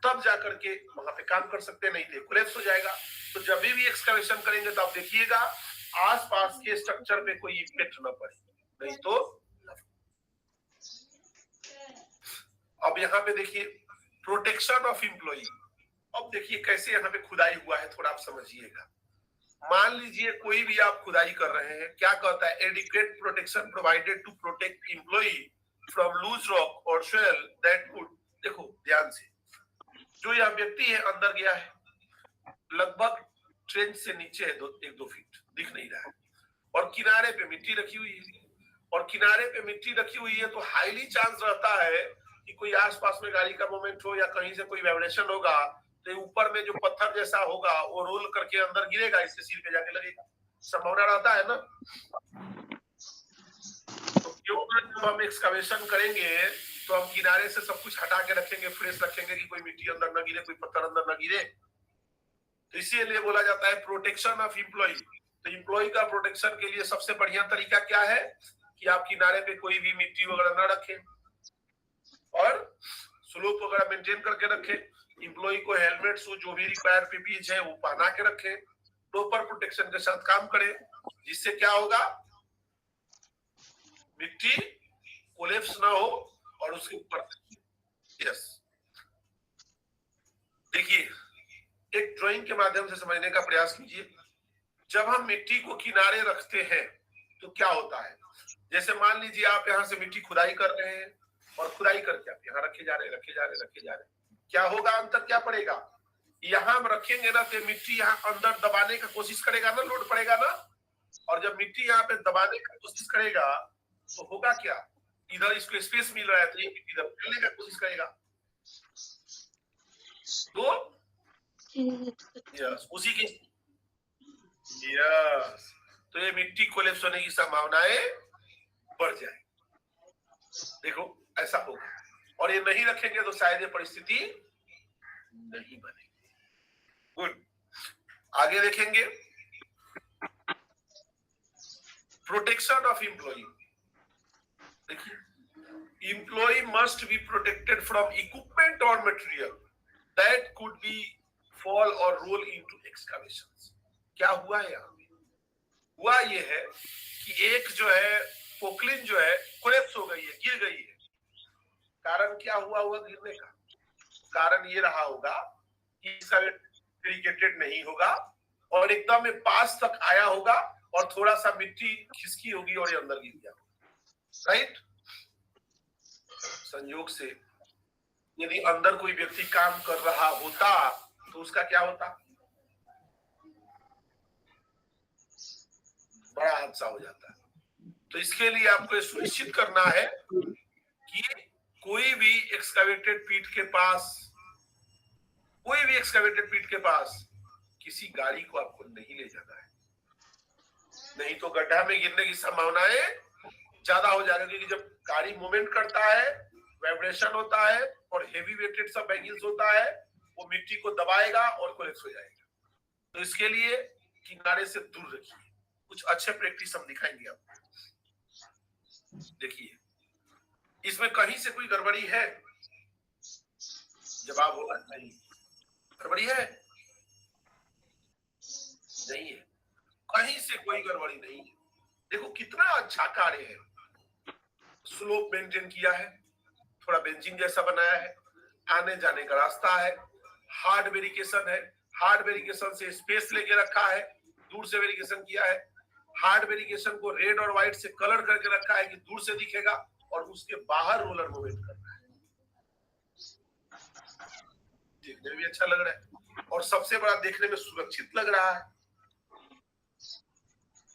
तब जाकर के वहां पे काम कर सकते हैं, नहीं तो कोलैप्स हो जाएगा। तो जब भी एक्सकवेशन करेंगे तो आप देखिएगा आसपास के स्ट्रक्चर पे कोई इफेक्ट न पड़े, नहीं तो। अब यहाँ पे देखिए प्रोटेक्शन ऑफ एम्प्लॉई। अब देखिए कैसे यहाँ पे खुदाई हुआ है, थोड़ा आप समझिएगा। मान लीजिए कोई भी आप खुदाई कर रहे हैं, क्या कहता है? Adequate protection provided to protect employee from loose rock और सोइल दैट वुड। देखो ध्यान से, जो यह व्यक्ति है अंदर गया है, लगभग ट्रेंच से नीचे है 1-2 फीट, दिख नहीं रहा है, और किनारे पे मिट्टी रखी हुई है, और किनारे पे मिट्टी रखी हुई है, तो हाईली चांस रहता है कि कोई आसपास में गाड़ी का मूवमेंट हो या कहीं से कोई वाइब्रेशन होगा तो ऊपर में जो पत्थर जैसा होगा वो रोल करके अंदर गिरेगा, इससे सिर पे जाके लगेगा, संभावना रहता है ना। तो क्यों ना जब हम एक्सकवेशन करेंगे तो हम किनारे से सब कुछ हटा के रखेंगे, फ्रेश रखेंगे कि कोई मिट्टी अंदर न गिरे, कोई पत्थर अंदर न गिरे। तो इसीलिए बोला जाता है प्रोटेक्शन ऑफ एम्प्लॉय। तो एम्प्लॉय का प्रोटेक्शन के लिए सबसे बढ़िया तरीका क्या है कि आप किनारे पे कोई भी मिट्टी वगैरह न रखें और स्लोप वगैरह मेंटेन करके रखें। एम्प्लॉय को हेलमेट, शूज जो भी रिक्वायर पीपीई है वो पहना के रखें, प्रॉपर प्रोटेक्शन के साथ काम करें, जिससे क्या होगा, मिट्टी कोलैप्स ना हो और उसके ऊपर। यस, देखिए एक ड्राइंग के माध्यम से समझने का प्रयास कीजिए। जब हम मिट्टी को किनारे रखते हैं तो क्या होता है, जैसे मान लीजिए आप यहाँ से मिट्टी खुदाई कर रहे हैं और खुदाई करके आप यहाँ रखे जा रहे हैं, क्या होगा, अंतर क्या पड़ेगा, यहाँ हम रखेंगे ना तो मिट्टी यहाँ अंदर दबाने का कोशिश करेगा ना, लोड पड़ेगा ना, और जब मिट्टी यहाँ पे दबाने का कोशिश करेगा तो होगा क्या, इधर इसको स्पेस मिल रहा है तो ये मिट्टी इधर फैलने का कोशिश करेगा। तो यस, उसी के यस, तो ये मिट्टी कोलैप्स होने की संभावनाएं बढ़ जाए। देखो ऐसा होगा, और ये नहीं रखेंगे तो शायद ये परिस्थिति नहीं बनेगी। गुड, आगे देखेंगे प्रोटेक्शन ऑफ एम्प्लॉय। देखिए, employ must be protected from equipment और material that could be fall और रोल इनटू एक्सकवेशंस। क्या हुआ है यहाँ पे, हुआ ये है कि एक जो है पोकलिन जो है कोलैप्स हो गई है, गिर गई है। कारण क्या हुआ होगा गिरने का, कारण ये रहा होगा कि इसका फेब्रिकेटेड नहीं होगा और एकदम में पास तक आया होगा और थोड़ा सा मिट्टी खिसकी होगी और ये अंदर गिर गया, राइट। संयोग से यदि अंदर कोई व्यक्ति काम कर रहा होता तो उसका क्या होता, बड़ा हादसा हो जाता है। तो इसके लिए आपको ये सुनिश्चित करना है कि कोई भी एक्सकवेटेड पीट के पास किसी गाड़ी को आपको नहीं ले जाना है, नहीं तो गड्ढा में गिरने की संभावनाएं ज्यादा हो जाएगी, क्योंकि जब गाड़ी मूवमेंट करता है, वाइब्रेशन होता है और हेवी वेटेड सब व्हीकल्स होता है, वो मिट्टी को दबाएगा और कोलैप्स हो जाएगा। तो इसके लिए किनारे से दूर रखिए। कुछ अच्छे प्रैक्टिस हम दिखाएंगे आपको। देखिए, इसमें कहीं से कोई गड़बड़ी है, जवाब होगा नहीं। गड़बड़ी है, नहीं है, कहीं से कोई गड़बड़ी नहीं है। देखो कितना अच्छा कार्य है, स्लोप मेंटेन किया है, थोड़ा बेंचिंग जैसा बनाया है, आने जाने का रास्ता है, हार्ड वेरिकेशन है, हार्ड वेरिकेशन से स्पेस लेके रखा है, दूर से वेरिकेशन किया है, हार्ड वेरिकेशन को रेड और व्हाइट से कलर करके रखा है कि दूर से दिखेगा, और उसके बाहर रोलर मूवमेंट करना है, देखने में भी अच्छा लग रहा है और सबसे बड़ा देखने में सुरक्षित लग रहा है।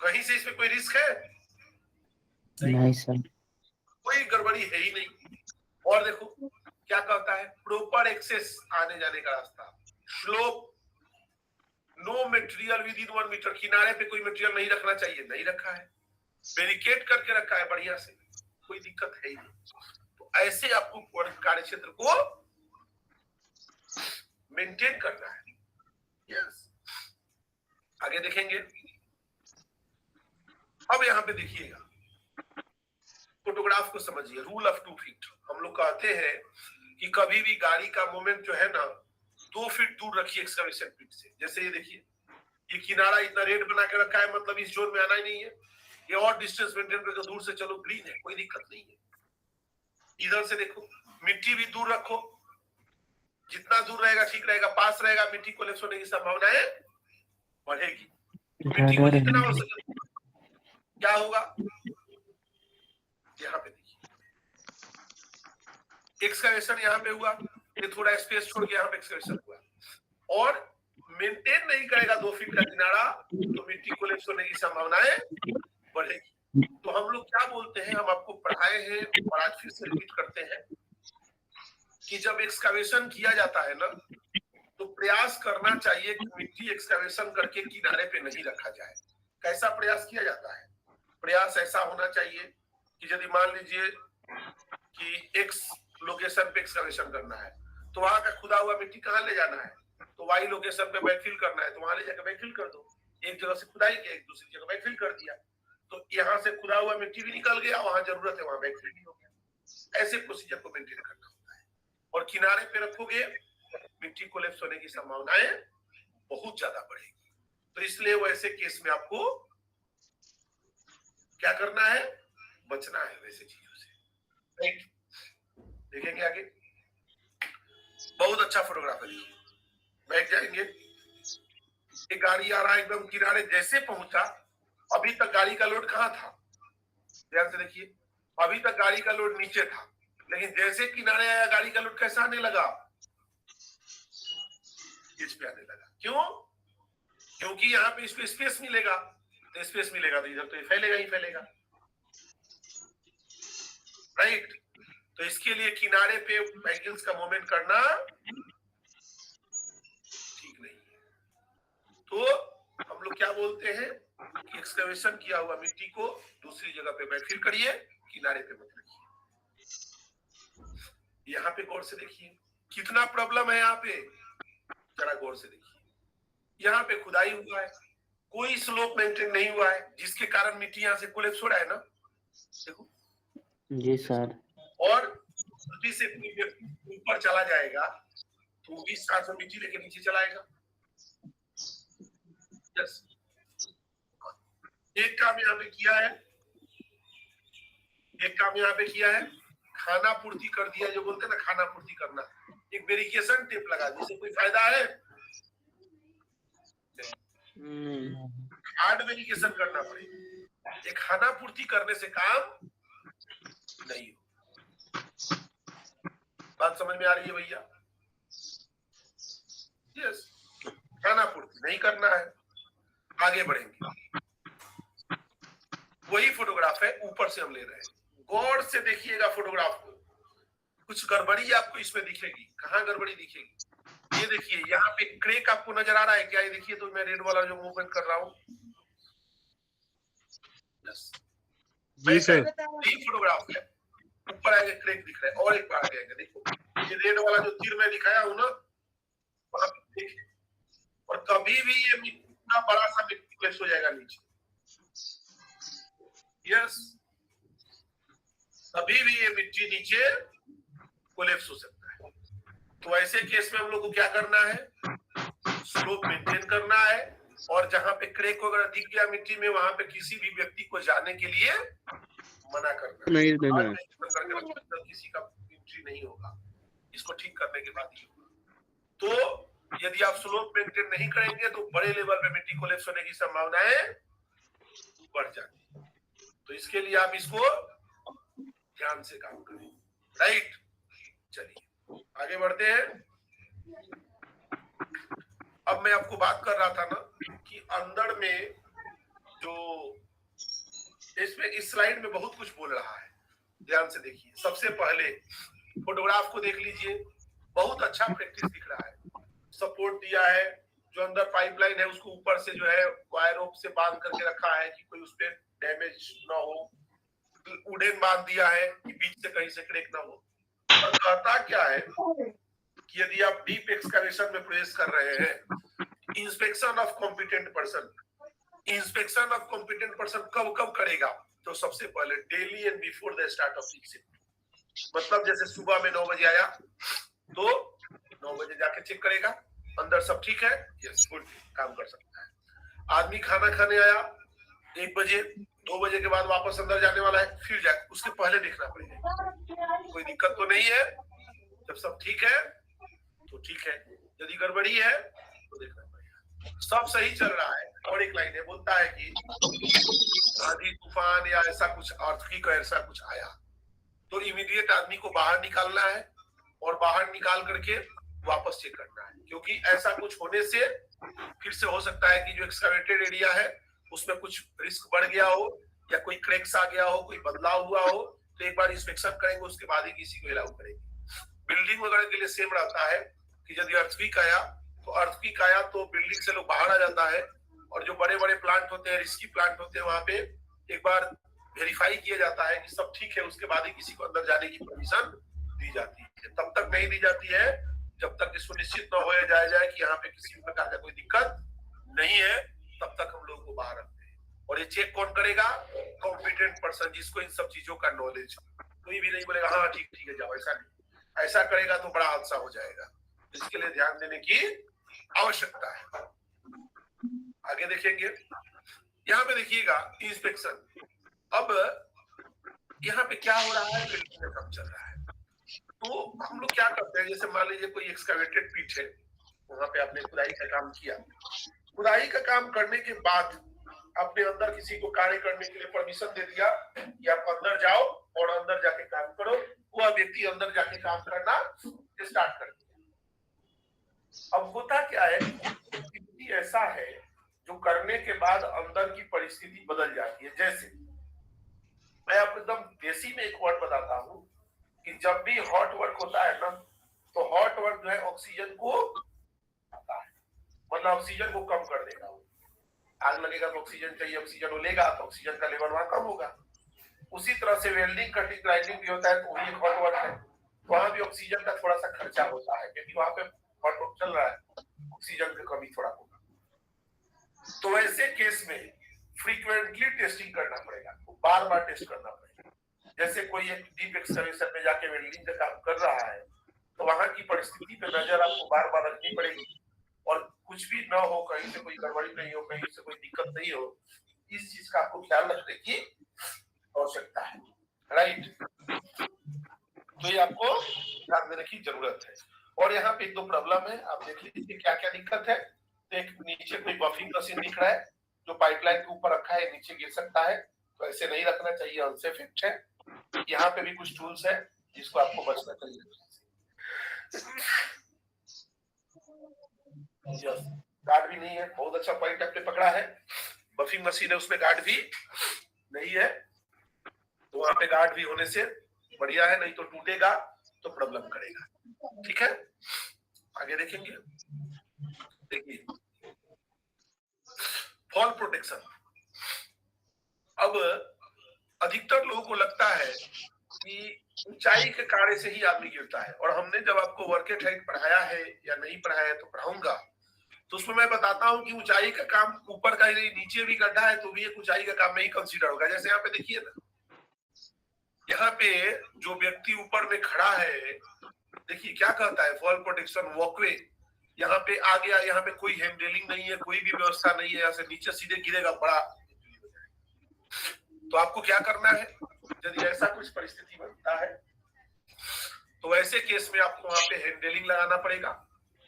कहीं से इसमें कोई रिस्क है नहीं सर, कोई गड़बड़ी है ही नहीं। और देखो क्या कहता है, प्रॉपर एक्सेस, आने जाने का रास्ता, slope, no material within 1 metre, किनारे पे कोई मटेरियल नहीं रखना चाहिए, नहीं रखा है, बैरिकेड करके रखा है बढ़िया से, कोई दिक्कत है ही नहीं। तो ऐसे आपको कार्य क्षेत्र को मेंटेन करना है। यस, आगे देखेंगे। अब यहाँ पे देखिएगा, फोटोग्राफ को समझिए, रूल ऑफ 2 फीट। हम लोग कहते हैं कि कभी भी गाड़ी का मोमेंट जो है ना 2 फीट दूर रखिए एक्सकवेशन पिट से। जैसे ये देखिए, ये किनारा इतना रेड बना के रखा है, मतलब इस जोन में आना ही नहीं है, ये और डिस्टेंस मेंटेन करके दूर से चलो, ग्रीन है, कोई दिक्कत नहीं है। इधर से देखो, मिट्टी भी दूर रखो, जितना दूर रहेगा ठीक रहेगा, पास रहेगा मिट्टी कोलैप्स होने की संभावनाएं बढ़ेगी। मिट्टी को जितना हो सके, क्या होगा, यहाँ पे देखिए एक्सकवेशन यहाँ पे हुआ, ये थोड़ा स्पेस छोड़ के यहाँ पे एक्सकवेशन हुआ, और मेंटेन नहीं करेगा 2 फीट का किनारा तो मिट्टी कोलैप्स होने की संभावनाएं बढ़ेगी। तो हम लोग क्या बोलते हैं, हम आपको पढ़ाए हैं और आज फिर से रिपीट करते हैं कि जब एक्सकवेशन किया जाता है ना, तो प्रयास करना चाहिए कि मिट्टी एक्सकवेशन करके किनारे पे नहीं रखा जाए। कैसा प्रयास किया जाता है? प्रयास ऐसा होना चाहिए कि यदि मान लीजिए कि एक्स लोकेशन पे एक्सकवेशन करना है, तो वहां का खुदा हुआ मिट्टी कहाँ ले जाना है? तो वाई लोकेशन पे बैकफिल करना है, तो वहां ले जाकर बैकफिल कर दो। एक जगह से खुदाई किया, एक दूसरी जगह बैकफिल कर दिया, तो यहाँ से खुदा हुआ मिट्टी भी निकल गया, वहां जरूरत है वहां बैकफिल भी हो गया। ऐसे प्रोसीजर को मेंटेन करना होता है। और किनारे पे रखोगे, मिट्टी कोलैप्स होने की संभावनाएं बहुत ज्यादा बढ़ेगी। तो इसलिए वैसे केस में आपको क्या करना है? बचना है वैसे चीजों से। देखेंगे आगे, बहुत अच्छा फोटोग्राफ है। बैठ जाएंगे, एक गाड़ी आ रहा है एकदम किनारे, जैसे पहुंचा, अभी तक गाड़ी का लोड कहाँ था? ध्यान से देखिए, अभी तक गाड़ी का लोड नीचे था, लेकिन जैसे किनारे आया गाड़ी का लोड कैसा आने लगा? इस पे आने लगा। क्यों? क्योंकि यहाँ पे इसको स्पेस मिलेगा, तो स्पेस मिलेगा तो इधर तो ये फैलेगा ही फैलेगा, राइट? तो इसके लिए किनारे पे व्हीकल्स का मूवमेंट करना ठीक नहीं है। तो हम लोग क्या बोलते हैं कि एक्सकवेशन किया हुआ मिट्टी को दूसरी जगह पे बैकफिल करिए, किनारे पे मत रखिए। यहाँ पे गौर से देखिए कितना प्रॉब्लम है। यहाँ पे जरा गौर से देखिए, यहाँ पे खुदाई हुआ है, कोई स्लोप मेंटेन नहीं हुआ है, जिसके कारण मिट्टी यहाँ से कोलैप्स हो रहा है ना। देखो जी सर। और गलती से कोई व्यक्ति ऊपर चला जाएगा तो भी साथ में मिट्टी लेके नीचे चलाएगा। यस, एक काम यहाँ पे किया है, एक काम यहाँ पे किया है, खाना पूर्ति कर दिया, जो बोलते हैं ना खाना पूर्ति करना। एक वेरिफिकेशन टेप लगा, जिससे कोई फायदा है? हार्ड वेरिफिकेशन करना पड़ेगा। एक खाना पूर्ति करने से काम नहीं हो। बात समझ में आ रही है भैया? यस, खाना पूर्ति नहीं करना है। आगे बढ़ेंगे, वही फोटोग्राफ है, ऊपर से हम ले रहे हैं। गौर से देखिएगा फोटोग्राफ को, कुछ गड़बड़ी आपको इसमें दिखेगी। कहाँ गड़बड़ी दिखेगी? ये देखिए, यहाँ पे क्रेक आपको नजर आ रहा है क्या? ये देखिए, तो मैं रेड वाला जो मूवमेंट कर रहा हूँ, जी सर, यही फोटोग्राफ है। ऊपर आगे क्रेक दिख रहा है, और एक बार आगे आगे देखो, ये रेड वाला जो तीर मैं दिखाया हूँ ना, वहां पे देखिए। और कभी भी ये इतना बड़ा सा मिट्टी प्लेस हो जाएगा नीचे। यस, कभी भी ये मिट्टी नीचे कोलैप्स हो सकता है। तो ऐसे केस में हम लोग को क्या करना है? स्लोप मेंटेन करना है, और जहां पे क्रेक वगैरह दिख गया मिट्टी में, वहां पे किसी भी व्यक्ति को जाने के लिए मना करना नहीं देना। किसी का एंट्री नहीं होगा, इसको ठीक करने के बाद ही होगा। तो यदि आप स्लोप मेंटेन नहीं करेंगे तो बड़े लेवल पे मिट्टी कोलैप्स होने की संभावनाएं बढ़ जाती है। तो इसके लिए आप इसको ध्यान से काम करें, राइट? चलिए आगे बढ़ते हैं। अब मैं आपको बात कर रहा था ना कि अंदर में जो इसमें इस स्लाइड में बहुत कुछ बोल रहा है। ध्यान से देखिए, सबसे पहले फोटोग्राफ को देख लीजिए, बहुत अच्छा प्रैक्टिस दिख रहा है। सपोर्ट दिया है, जो अंदर पाइपलाइन है उसको ऊपर से जो है वायर रोप से बांध करके रखा है कि कोई उस पर डैमेज ना हो। वुडन बांध दिया है कि बीच से कहीं से क्रेक ना हो। और कहता क्या है कि यदि आप डीप एक्सकवेशन में प्रवेश कर रहे हैं, inspection of competent person. Inspection of competent person कब कब करेगा? तो सबसे पहले daily and before the start of each shift. मतलब जैसे सुबह में 9 बजे आया तो 9 बजे जाके चेक करेगा अंदर सब ठीक है, यस गुड, काम कर सकता है। आदमी खाना खाने आया 1 बजे, 2 बजे के बाद वापस अंदर जाने वाला है, फिर जाके उसके पहले देखना पड़ेगा कोई दिक्कत तो नहीं है। जब सब ठीक है तो ठीक है, यदि गड़बड़ी है तो देखना पड़ेगा। सब सही चल रहा है। और एक लाइन है, बोलता है कि आंधी तूफान या ऐसा कुछ अर्थक्वेक ऐसा कुछ आया तो इमीडिएट आदमी को बाहर निकालना है, और बाहर निकाल करके वापस चेक करना है। क्योंकि ऐसा कुछ होने से फिर से हो सकता है कि जो एक्सकवेटेड एरिया है उसमें कुछ रिस्क बढ़ गया हो, या कोई क्रैक्स आ गया हो, कोई बदलाव हुआ हो। तो एक बार इंस्पेक्शन करेंगे, उसके बाद ही किसी को अलाउ करेंगे। बिल्डिंग वगैरह के लिए सेम रहता है कि यदि अर्थक्वेक आया तो बिल्डिंग से लोग बाहर आ जाता है, और जो बड़े बड़े प्लांट होते हैं, रिस्की प्लांट होते हैं, वहां पे एक बार वेरीफाई किया जाता है कि सब ठीक है, उसके बाद ही किसी को अंदर जाने की परमिशन दी जाती है। तब तक नहीं दी जाती है जब तक इसको निश्चित न हो जाए कि यहाँ पे किसी प्रकार का कोई दिक्कत नहीं है, तब तक हम लोग को बाहर रखते हैं। और ये चेक कौन करेगा? कॉम्पिटेंट पर्सन, जिसको इन सब चीजों का नॉलेज। कोई भी नहीं बोलेगा हाँ ठीक है जाओ, ऐसा नहीं। ऐसा करेगा तो बड़ा हादसा हो जाएगा। इसके लिए ध्यान देने की आवश्यकता है। आगे देखेंगे, यहाँ पे देखिएगा इंस्पेक्शन। अब यहाँ पे क्या हो रहा है? बिल्डिंग का काम चल रहा है, तो हम लोग क्या करते हैं, जैसे मान लीजिए कोई एक्सकैवेटेड पिट है, वहां पे आपने खुदाई का काम किया। खुदाई का काम करने के बाद आपने अंदर किसी को कार्य करने के लिए परमिशन दे दिया कि आप अंदर जाओ और अंदर जाके काम करो। वह व्यक्ति अंदर जाके काम करना स्टार्ट कर दिया। अब होता क्या है, स्थिति ऐसा है जो करने के बाद अंदर की परिस्थिति बदल जाती है। जैसे मैं आपको एकदम देसी में एक वर्ड बताता हूँ कि जब भी हॉट वर्क होता है ना, तो हॉट वर्क जो है ऑक्सीजन को आता है, मतलब ऑक्सीजन को कम कर देगा। आग लगेगा तो ऑक्सीजन चाहिए, ऑक्सीजन वो लेगा तो ऑक्सीजन का लेवल वहां कम होगा। उसी तरह से वेल्डिंग, कटिंग, ग्राइंडिंग भी होता है, तो वही एक हॉट वर्क है। वहां भी ऑक्सीजन का थोड़ा सा खर्चा होता है, क्योंकि वहां पे हॉट वर्क चल रहा है, ऑक्सीजन की कमी थोड़ा होगा। तो ऐसे केस में फ्रीक्वेंटली टेस्टिंग करना पड़ेगा, बार बार टेस्ट करना पड़ेगा। जैसे कोई एक डीप एक्सकैवेशन में जाके वेल्डिंग का काम कर रहा है, तो वहां की परिस्थिति पे नजर आपको बार बार रखनी पड़ेगी, और कुछ भी ना हो, कहीं से कोई गड़बड़ी नहीं हो, कहीं से कोई दिक्कत नहीं हो, इस चीज का आपको ख्याल रखने की आवश्यकता है। राइट, तो ये आपको ध्यान देने की जरूरत है। और यहाँ पे एक दो प्रॉब्लम है, आप देख लीजिए क्या क्या दिक्कत है। तो एक नीचे कोई बफिंग मशीन दिख रहा है जो पाइपलाइन के ऊपर रखा है, नीचे गिर सकता है, तो ऐसे नहीं रखना चाहिए, अनसेफ है। यहाँ पे भी कुछ टूल्स है जिसको आपको बचना चाहिए। गार्ड भी नहीं है, बहुत अच्छा पॉइंट आपने पकड़ा है। बफिंग मशीन है, उसमें गार्ड भी नहीं है, तो वहां पे गार्ड भी होने से बढ़िया है, नहीं तो टूटेगा तो प्रॉब्लम करेगा। ठीक है, आगे देखेंगे। देखिए फॉल प्रोटेक्शन। अब अधिकतर लोगों को लगता है कि ऊंचाई के कार्य से ही आदमी गिरता है, और हमने जब आपको वर्केट हाइट पढ़ाया है या नहीं पढ़ाया है तो पढ़ाऊंगा, तो उसमें मैं बताता हूं कि ऊंचाई का काम ऊपर का ही नहीं, नीचे भी गड्ढा है तो भी एक ऊंचाई का काम नहीं कंसीडर होगा। जैसे यहाँ पे देखिए ना, यहाँ पे जो व्यक्ति ऊपर में खड़ा है, देखिए क्या कहता है, फॉल प्रोटेक्शन वॉकवे। यहाँ पे आ गया, यहाँ पे कोई हैंडलिंग नहीं है, कोई भी व्यवस्था नहीं है, यहाँ से नीचे सीधे गिरेगा, बड़ा। तो आपको क्या करना है, यदि ऐसा कुछ परिस्थिति बनता है तो ऐसे केस में आपको वहां पे हैंडलिंग लगाना पड़ेगा,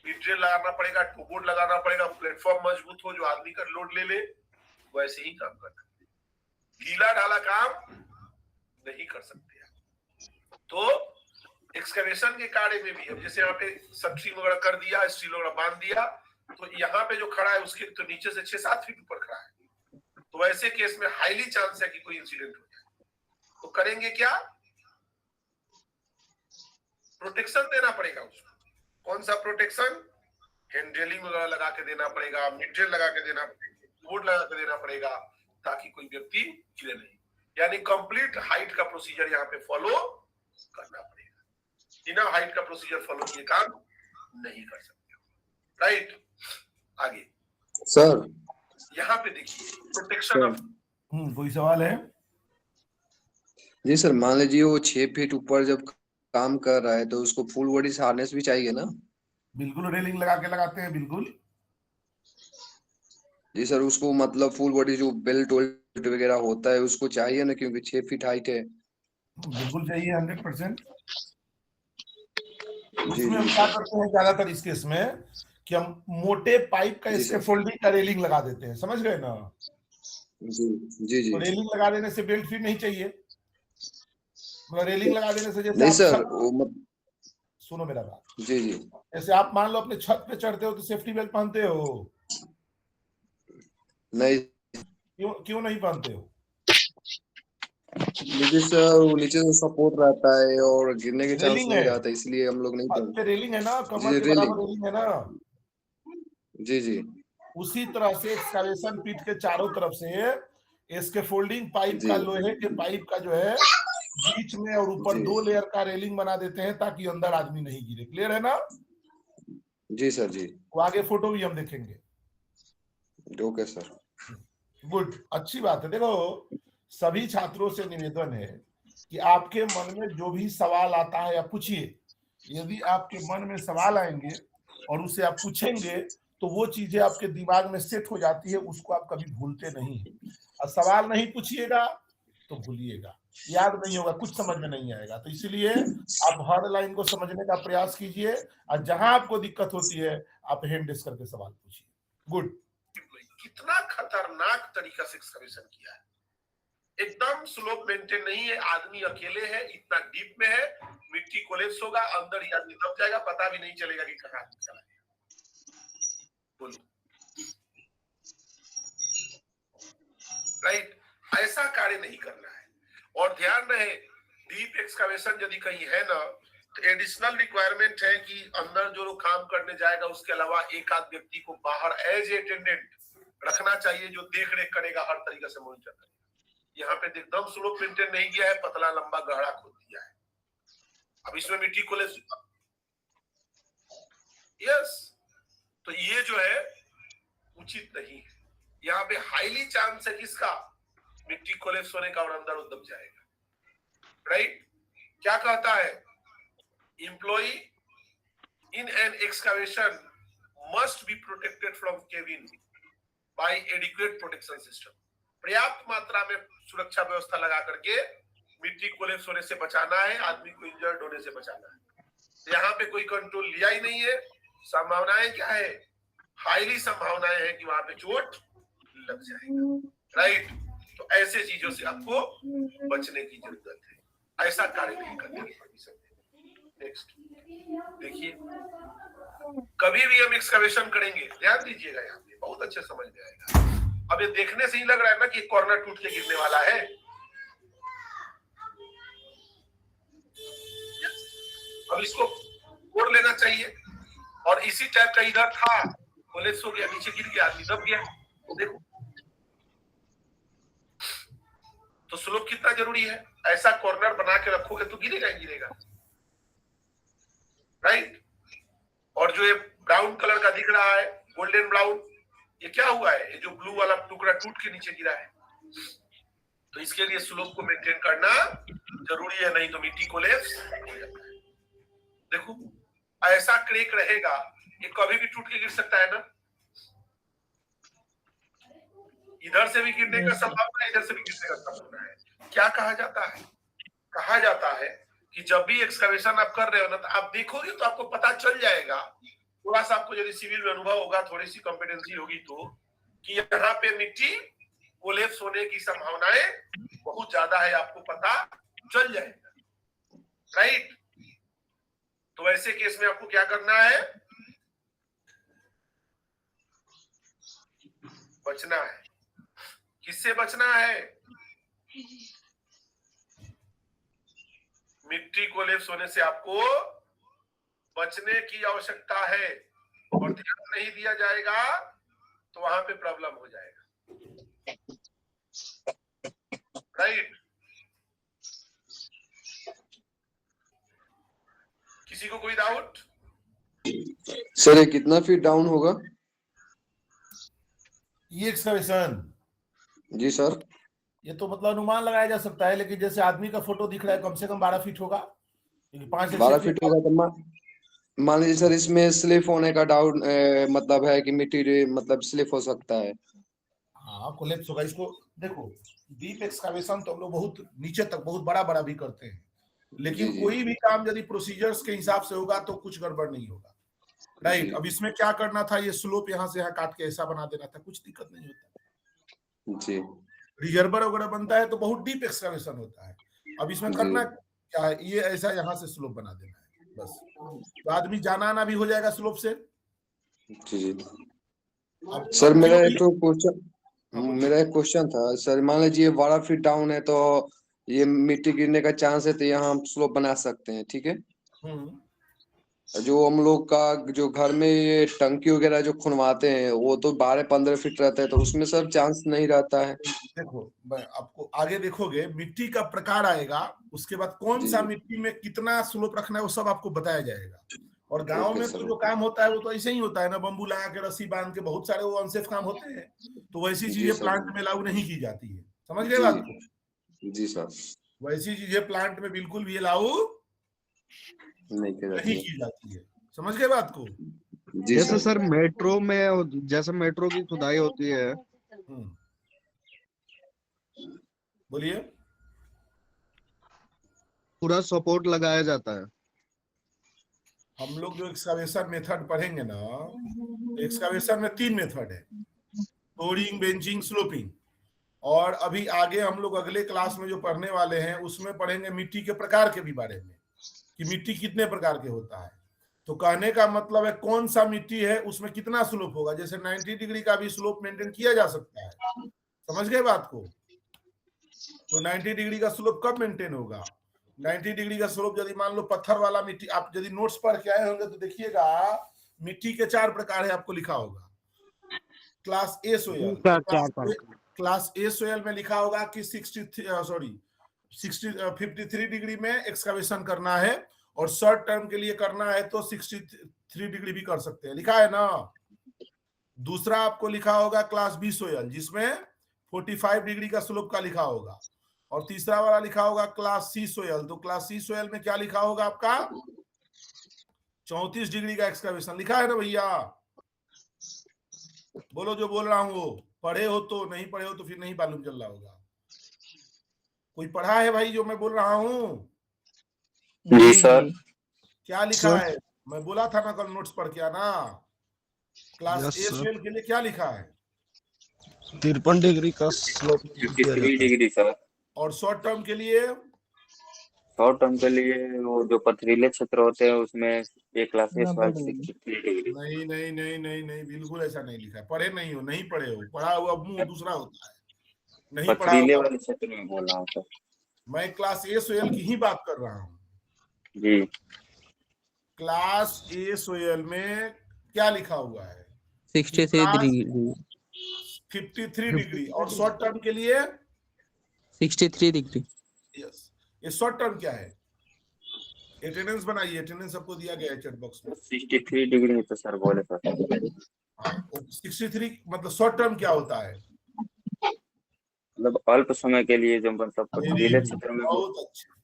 मीड्रेल लगाना पड़ेगा, टूबोर्ड लगाना पड़ेगा, प्लेटफॉर्म मजबूत हो जो आदमी का लोड ले ले, वैसे ही काम करना। ढीला ढाला काम नहीं कर सकते। तो एक्सकैवेशन के कार्य में भी, अब जैसे यहाँ पे सटरिंग वगैरह कर दिया, स्टील वगैरह बांध दिया, तो यहाँ पे जो खड़ा है उसके तो नीचे से 6-7 फीट ऊपर खड़ा है, तो ऐसे केस में हाईली चांस है कि कोई इंसिडेंट हो जाए। तो करेंगे क्या, प्रोटेक्शन देना पड़ेगा उसको। कौन सा प्रोटेक्शन? हैंडलिंग वगैरह लगा के देना पड़ेगा, मिडरेल लगा के देना पड़ेगा, बोर्ड लगा के देना पड़ेगा, ताकि कोई व्यक्ति गिरे नहीं। यानी कंप्लीट हाइट का प्रोसीजर यहाँ पे फॉलो करना पड़ेगा। बिना हाइट का प्रोसीजर फॉलो किए काम नहीं कर सकते। राइट, आगे सर यहाँ पे देखिए प्रोटेक्शन ऑफ। कोई सवाल है? जी सर, मान लीजिए वो 6 फीट ऊपर जब काम कर रहा है तो उसको फुल बॉडी हार्नेस भी चाहिए ना? बिल्कुल, रेलिंग लगा के लगाते हैं, बिल्कुल। जी सर, उसको मतलब फुल बॉडी जो बेल्ट वेल्ट वगैरह होता है उसको चाहिए ना, क्योंकि 6 फीट हाइट है। बिल्कुल चाहिए, 100%। जी उसमें हम क्या करते हैं ज्यादातर इस केस में कि हम मोटे पाइप का स्कैफोल्डिंग का रेलिंग लगा देते हैं, समझ गए ना? जी जी जी। तो रेलिंग लगा देने से बेल्ट फिट नहीं चाहिए, मतलब रेलिंग लगा देने से जैसे नहीं आप सर, सुनो मेरा बात। जी जी। जैसे आप मान लो अपने छत पे चढ़ते हो तो सेफ्टी बेल्ट पहनते हो? नहीं। क्यों नहीं पहनते हो? नीचे से नीचे से सपोर्ट रहता है और गिरने के चांस रेलिंग नहीं है, रहता, इसलिए हम लोग नहीं छत पे रेलिंग है ना, कमर जी के बराबर रेलिंग है ना। जी जी उसी तरह से एक्सकावेशन पिट के चारों तरफ से इसके फोल्डिंग पाइप जी का, लोहे के पाइप का जो है बीच में और ऊपर जी 2 लेयर का रेलिंग बना देते हैं ताकि अंदर आदमी नहीं गिरे। क्लियर है ना? जी सर जी। वो आगे फोटो भी हम देखेंगे। Okay sir. गुड, अच्छी बात है। देखो, सभी छात्रों से निवेदन है कि आपके मन में जो भी सवाल आता है आप पूछिए। यदि आपके मन में सवाल आएंगे और उसे आप पूछेंगे तो वो चीजें आपके दिमाग में सेट हो जाती है, उसको आप कभी भूलते नहीं। और सवाल नहीं पूछिएगा तो भूलिएगा, याद नहीं होगा, कुछ समझ में नहीं आएगा। तो इसीलिए आप हर लाइन को समझने का प्रयास कीजिए और जहां आपको दिक्कत होती है आप हैंड रेस करके सवाल पूछिए। गुड। कितना खतरनाक तरीका से एक्सकवेशन किया है, एकदम स्लोप मेंटेन नहीं है, आदमी अकेले है, इतना डीप में है, मिट्टी कोलेप्स होगा, अंदर ही आदमी दब जाएगा, पता भी नहीं चलेगा कि कहां चला गया। बोलो, राइट? ऐसा कार्य नहीं करना है। और ध्यान रहे, डीप एक्सकवेशन यदि कहीं है ना, तो एडिशनल रिक्वायरमेंट है कि अंदर जो लोग काम करने जाएगा उसके अलावा एक आध व्यक्ति को बाहर एज अटेंडेंट रखना चाहिए, जो देख रेख करेगा, हर तरीके से मॉनिटर करेगा। यहाँ पे एकदम स्लोप मेंटेन नहीं किया है, पतला लंबा गहरा खोद दिया है। अब इसमें मिट्टी कोलेप्स, यस, तो ये जो है उचित नहीं है। यहाँ पे हाईली चांस है किसका, मिट्टी कोलेप्स होने का और अंदर दब जाएगा। राइट? क्या कहता है, employee in an excavation must be protected from caving by adequate protection system. पर्याप्त मात्रा में सुरक्षा व्यवस्था लगा करके मिट्टी कोलेप्स होने से बचाना है, आदमी को इंजर्ड होने से बचाना है। यहाँ पे कोई कंट्रोल लिया ही नहीं है। संभावनाएं क्या है, हाईली संभावनाएं है कि वहां पे चोट लग जाएगा। राइट? तो ऐसे चीजों से आपको बचने की जरूरत है, ऐसा कार्य नहीं करने की परमिशन दें। नेक्स्ट देखिए, कभी भी हम एक्सकवेशन करेंगे, ध्यान दीजिएगा, यहाँ पे बहुत अच्छे समझ में आएगा। अब ये देखने से ही लग रहा है ना कि कॉर्नर टूट के गिरने वाला है। अब इसको तोड़ लेना चाहिए, और इसी टाइप का इधर था, कोलेप्स हो गया, नीचे गिर गया, आदमी दब गया। तो देखो, तो स्लोप कितना जरूरी है। ऐसा कॉर्नर बना के रखोगे तो गिरेगा ही गिरेगा। राइट? और जो ये ब्राउन कलर का दिख रहा है, गोल्डन ब्राउन, ये क्या हुआ है, ये जो ब्लू वाला टुकड़ा टूट के नीचे गिरा है। तो इसके लिए स्लोप को मेंटेन करना जरूरी है, नहीं तो मिट्टी कोलेप्स हो जाता है। देखो, ऐसा क्रेक रहेगा, ये कभी भी टूट के गिर सकता है ना। इधर से भी गिरने का संभावना है, इधर से भी गिरने का संभावना है। क्या कहा जाता है, कहा जाता है कि जब भी एक्सकवेशन आप कर रहे हो ना, तो आप देखोगे तो आपको पता चल जाएगा, थोड़ा सा आपको यदि सिविल में अनुभव होगा, थोड़ी सी कॉम्पिटेंसी होगी, तो कि यहाँ पे मिट्टी कोलेप्स होने की संभावनाएं बहुत ज्यादा है, आपको पता चल जाएगा। राइट? तो ऐसे केस में आपको क्या करना है, बचना है। किससे बचना है, मिट्टी कोलेप्स होने से आपको बचने की आवश्यकता है। और ध्यान नहीं दिया जाएगा तो वहां पे प्रॉब्लम हो जाएगा। राइट? किसी को कोई डाउट? सर, ये कितना फीट डाउन होगा ये एक्सकवेशन? जी सर। ये तो मतलब अनुमान लगाया जा सकता है, लेकिन जैसे आदमी का फोटो दिख रहा है, कम से कम 12 फीट होगा, क्योंकि 5 से 12 6 फीट होगा। तो मान लीजिए सर, इसमें स्लिप होने का डाउट मतलब है कि मिट्टी मतलब स्लिप हो सकता है। हाँ, कोलेप्स होगा। इसको देखो, डीप एक्सकवेशन तो हम लोग बहुत नीचे तक, बहुत बड़ा बड़ा भी करते हैं, लेकिन जी। कोई भी काम यदि प्रोसीजर्स के हिसाब से होगा तो कुछ गड़बड़ नहीं होगा। राइट? अब इसमें क्या करना था, ये स्लोप यहाँ से यहाँ काट के ऐसा बना देना था, कुछ दिक्कत नहीं होता। जी। रिजर्वर वगैरह बनता है तो बहुत डीप एक्सकवेशन होता है। अब इसमें करना क्या है, ये ऐसा यहाँ से स्लोप बना देना है बस, तो आदमी जाना आना भी हो जाएगा स्लोप से। जी। सर, मेरा एक क्वेश्चन था सर। मान लीजिए 12 फीट डाउन है, तो ये मिट्टी गिरने का चांस है तो यहाँ हम स्लोप बना सकते हैं, ठीक है। जो हम लोग का जो घर में ये टंकी वगैरह जो खुनवाते हैं वो तो 12-15 फीट रहता है, तो उसमें सर चांस नहीं रहता है। देखो, मैं आपको आगे देखोगे मिट्टी का प्रकार आएगा, उसके बाद कौन जी सा जी। मिट्टी में कितना स्लोप रखना है वो सब आपको बताया जाएगा। और गांव ओके में सर, तो जो काम होता है वो तो ऐसे ही होता है ना, बम्बू लगा के रस्सी बांध के, बहुत सारे वो अनसेफ काम होते हैं। तो वैसी जी चीजें सर, प्लांट में लागू नहीं की जाती है, समझ गए जी बात को। जी सर, वैसी चीजें प्लांट में बिल्कुल भी लागू नहीं की जाती नहीं है। की जाती है, समझ गए बात को। जी जैसे सर। सर मेट्रो में, जैसे मेट्रो की खुदाई होती है, बोलिए। पूरा सपोर्ट लगाया जाता है। हम लोग जो एक्सकावेशन मेथड पढ़ेंगे ना, एक्सकावेशन में 3 मेथड है, बोरिंग, बेंचिंग, स्लोपिंग। और अभी आगे हम लोग अगले क्लास में जो पढ़ने वाले हैं उसमें पढ़ेंगे मिट्टी के प्रकार के भी बारे में, कि मिट्टी कितने प्रकार के होता है। तो कहने का मतलब है कौन सा मिट्टी है उसमें कितना स्लोप होगा। जैसे 90 डिग्री का भी स्लोप मेंटेन किया जा सकता है, समझ गए बात को। तो 90 डिग्री का स्लोप कब मेंटेन होगा? 90 डिग्री का स्लोप यदि मान लो पत्थर वाला मिट्टी, आप यदि नोट्स पढ़ के आए होंगे तो देखिएगा मिट्टी के 4 प्रकार है, आपको लिखा होगा। क्लास ए सोयल, क्लास ए सोयल में लिखा होगा कि 53 डिग्री में एक्सकवेशन करना है, और शॉर्ट टर्म के लिए करना है तो 63 डिग्री भी कर सकते हैं, लिखा है ना। दूसरा आपको लिखा होगा क्लास बी सोयल, जिसमें 45 डिग्री का स्लोप का लिखा होगा। और तीसरा वाला लिखा होगा क्लास सी सोयल। तो क्लास सी सोयल में क्या लिखा होगा आपका? 34 डिग्री का एक्सकवेशन, लिखा है ना भैया। बोलो जो बोल रहा हूं वो पढ़े हो तो, नहीं पढ़े हो तो फिर नहीं मालूम चल रहा होगा। कोई पढ़ा है भाई जो मैं बोल रहा हूँ? जी सर। क्या लिखा है? मैं बोला था ना कल नोट्स पढ़ के आना। क्लास ए सोयल के लिए क्या लिखा है? 53 डिग्री का स्लोप 53 डिग्री सर। और शॉर्ट टर्म के लिए? शॉर्ट टर्म के लिए वो जो पथरीले क्षेत्र होते हैं उसमें एक क्लास 63 डिग्री। नहीं नहीं नहीं नहीं नहीं, बिल्कुल ऐसा नहीं लिखा है। पढ़े नहीं हो, नहीं पढ़े हो, पढ़ा हुआ मुंह दूसरा होता है, नहीं पढ़ा पथरीले हुआ। वाले क्षेत्र में बोल रहा हूँ सर। मैं क्लास ए सोयल की ही बात कर रहा हूँ। जी। क्लास ए सोयल में क्या लिखा हुआ है? 63 डिग्री 53 डिग्री। और शॉर्ट टर्म के लिए 63 डिग्री। यस। ये शॉर्ट टर्म क्या है? अटेंडेंस बनाइए, अटेंडेंस सबको दिया गया है चैट बॉक्स में। 63 डिग्री तो सर बोले सर। हाँ, 63 मतलब शॉर्ट टर्म क्या होता है? मतलब अल्प समय के लिए जो मतलब पथरीले क्षेत्र में वो। बहुत अच्छे।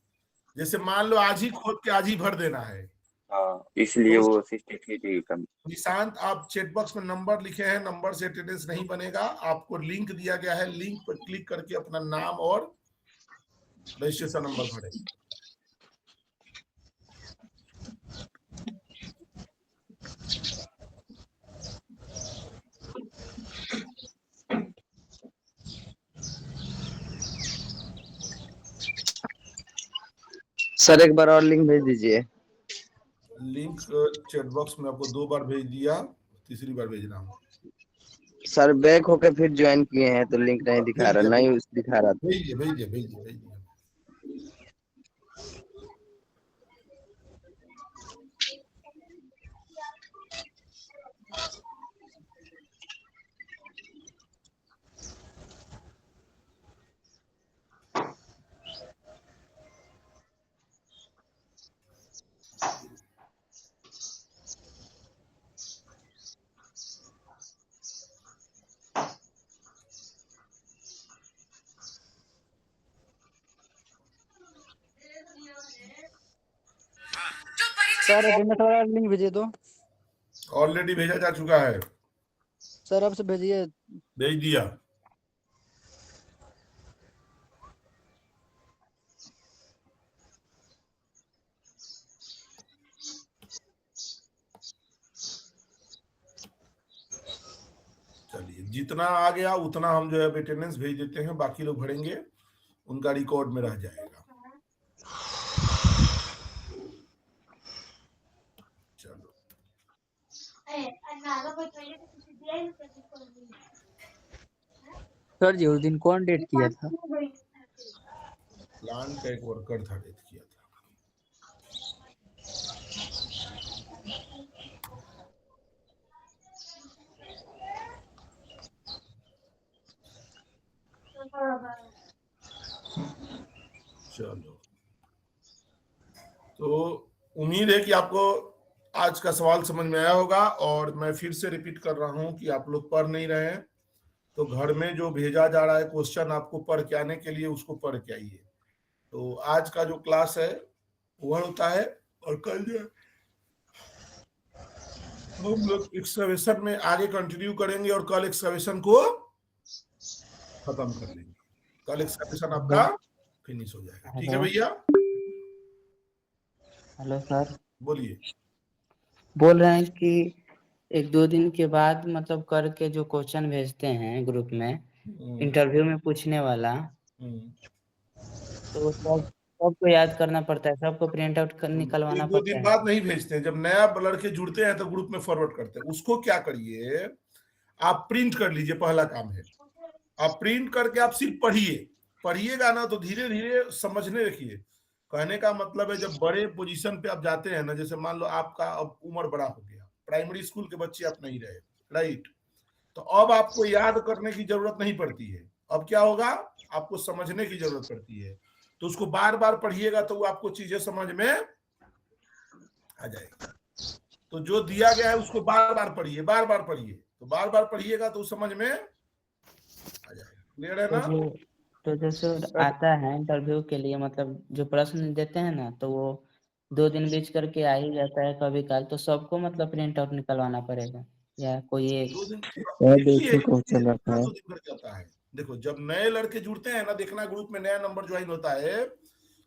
जैसे मान लो आज ही खोद के आज ही भर देना है, हाँ, इसलिए तो वो 63 डिग्री का। निशांत आप चैट बॉक्स में नंबर लिखे हैं, नंबर से अटेंडेंस नहीं बनेगा। आपको लिंक दिया गया है, लिंक पर क्लिक करके अपना नाम और रजिस्ट्रेशन नंबर भरें। सर एक बार और लिंक भेज दीजिए। लिंक चैट बॉक्स में आपको 2 बार भेज दिया, तीसरी बार भेज रहा हूँ। सर बैक होके फिर ज्वाइन किए हैं तो लिंक नहीं दिखा रहा, नहीं दिखा रहा। भेजिए भेजिए भेजिए भेजिए। सर अभी थोड़ा लिंक भेजिए तो। ऑलरेडी भेजा जा चुका है, सर अब से भेजिए। भेज दिया। चलिए, जितना आ गया उतना हम जो है अटेंडेंस भेज देते हैं, बाकी लोग भरेंगे, उनका रिकॉर्ड में रह जाएगा। चलो, सर जी उस दिन कौन डेट किया था? प्लांट का एक वर्कर था, डेथ किया था। चलो, तो उम्मीद है कि आपको आज का सवाल समझ में आया होगा, और मैं फिर से रिपीट कर रहा हूं कि आप लोग पढ़ नहीं रहे हैं तो घर में जो भेजा जा रहा है क्वेश्चन आपको पढ़ के आने के लिए, उसको पढ़ के आइए। तो आज का जो क्लास है वह होता है, और कल जो हम लोग एक्सकवेशन में आगे कंटिन्यू करेंगे, और कल एक्सकवेशन को खत्म कर लेंगे। कल एक्सकवेशन आपका फिनिश हो जाएगा। ठीक है भैया, हेलो सर, बोलिए। बोल रहे हैं कि 1-2 दिन के बाद मतलब करके जो क्वेश्चन भेजते हैं ग्रुप में इंटरव्यू में पूछने वाला, तो सबको याद करना पड़ता है, सबको प्रिंट आउट निकलवाना 1-2 पड़ता दिन है। बाद नहीं भेजते हैं, जब नया लड़के जुड़ते हैं तो ग्रुप में फॉरवर्ड करते हैं। उसको क्या करिए, आप प्रिंट कर लीजिए, पहला काम है। आप प्रिंट करके आप सिर्फ पढ़िएगा ना, तो धीरे धीरे समझने रखिए। कहने का मतलब है, जब बड़े पोजीशन पे आप जाते हैं ना, जैसे मान लो आपका अब उम्र बड़ा हो गया, प्राइमरी स्कूल के बच्चे आप नहीं रहे, राइट, तो अब आपको याद करने की जरूरत नहीं पड़ती है। अब क्या होगा, आपको समझने की जरूरत पड़ती है। तो उसको बार बार पढ़िएगा तो वो आपको चीजें समझ में आ जाएगी। तो जो दिया गया है उसको बार बार पढ़िए, बार बार पढ़िए, तो बार बार पढ़िएगा तो समझ में आ जाएगा। क्लियर है ना? तो जैसे आता है इंटरव्यू के लिए, मतलब जो प्रश्न देते हैं ना, तो वो 2 दिन बीच करके आ ही जाता है कभी काल, तो सबको मतलब प्रिंट आउट निकलवाना पड़ेगा या कोई एक? 2 दिन देखिए क्वेश्चन रखा है। 2 दिन लग जाता है। देखो, जब नए लड़के जुड़ते हैं ना, देखना ग्रुप में नया नंबर ज्वाइन होता है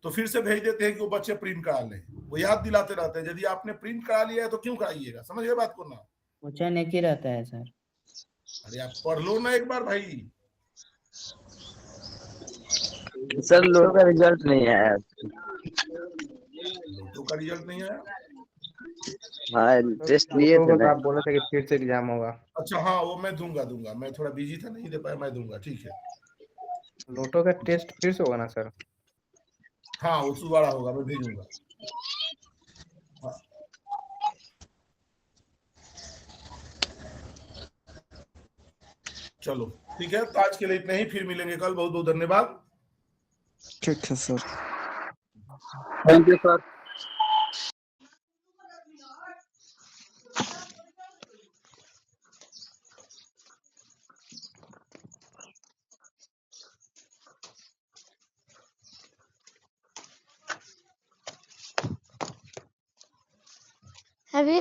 तो फिर से भेज देते हैं कि वो बच्चे प्रिंट करा लें। वो याद दिलाते रहते हैं, यदि आपने प्रिंट करा लिया है तो क्यों कराइएगा। समझ गए बात को ना? क्वेश्चन एक ही रहता है सर। अरे आप पढ़ लो ना एक बार भाई। सर लोटो का रिजल्ट नहीं आया। लोटो का रिजल्ट नहीं आया? हाँ, टेस्ट लिए थे ना। आप बोले थे कि फिर से एग्जाम होगा। अच्छा, हाँ, वो मैं दूंगा। मैं थोड़ा बिजी था, नहीं दे पाया, मैं दूंगा। ठीक है, लोटो का टेस्ट फिर से होगा ना सर? हाँ, वो दोबारा होगा, मैं भेजूंगा। हाँ, चलो ठीक है, तो आज के लिए इतना ही, फिर मिलेंगे कल। बहुत बहुत धन्यवाद। ठीक है सर। Thank you sir. अभी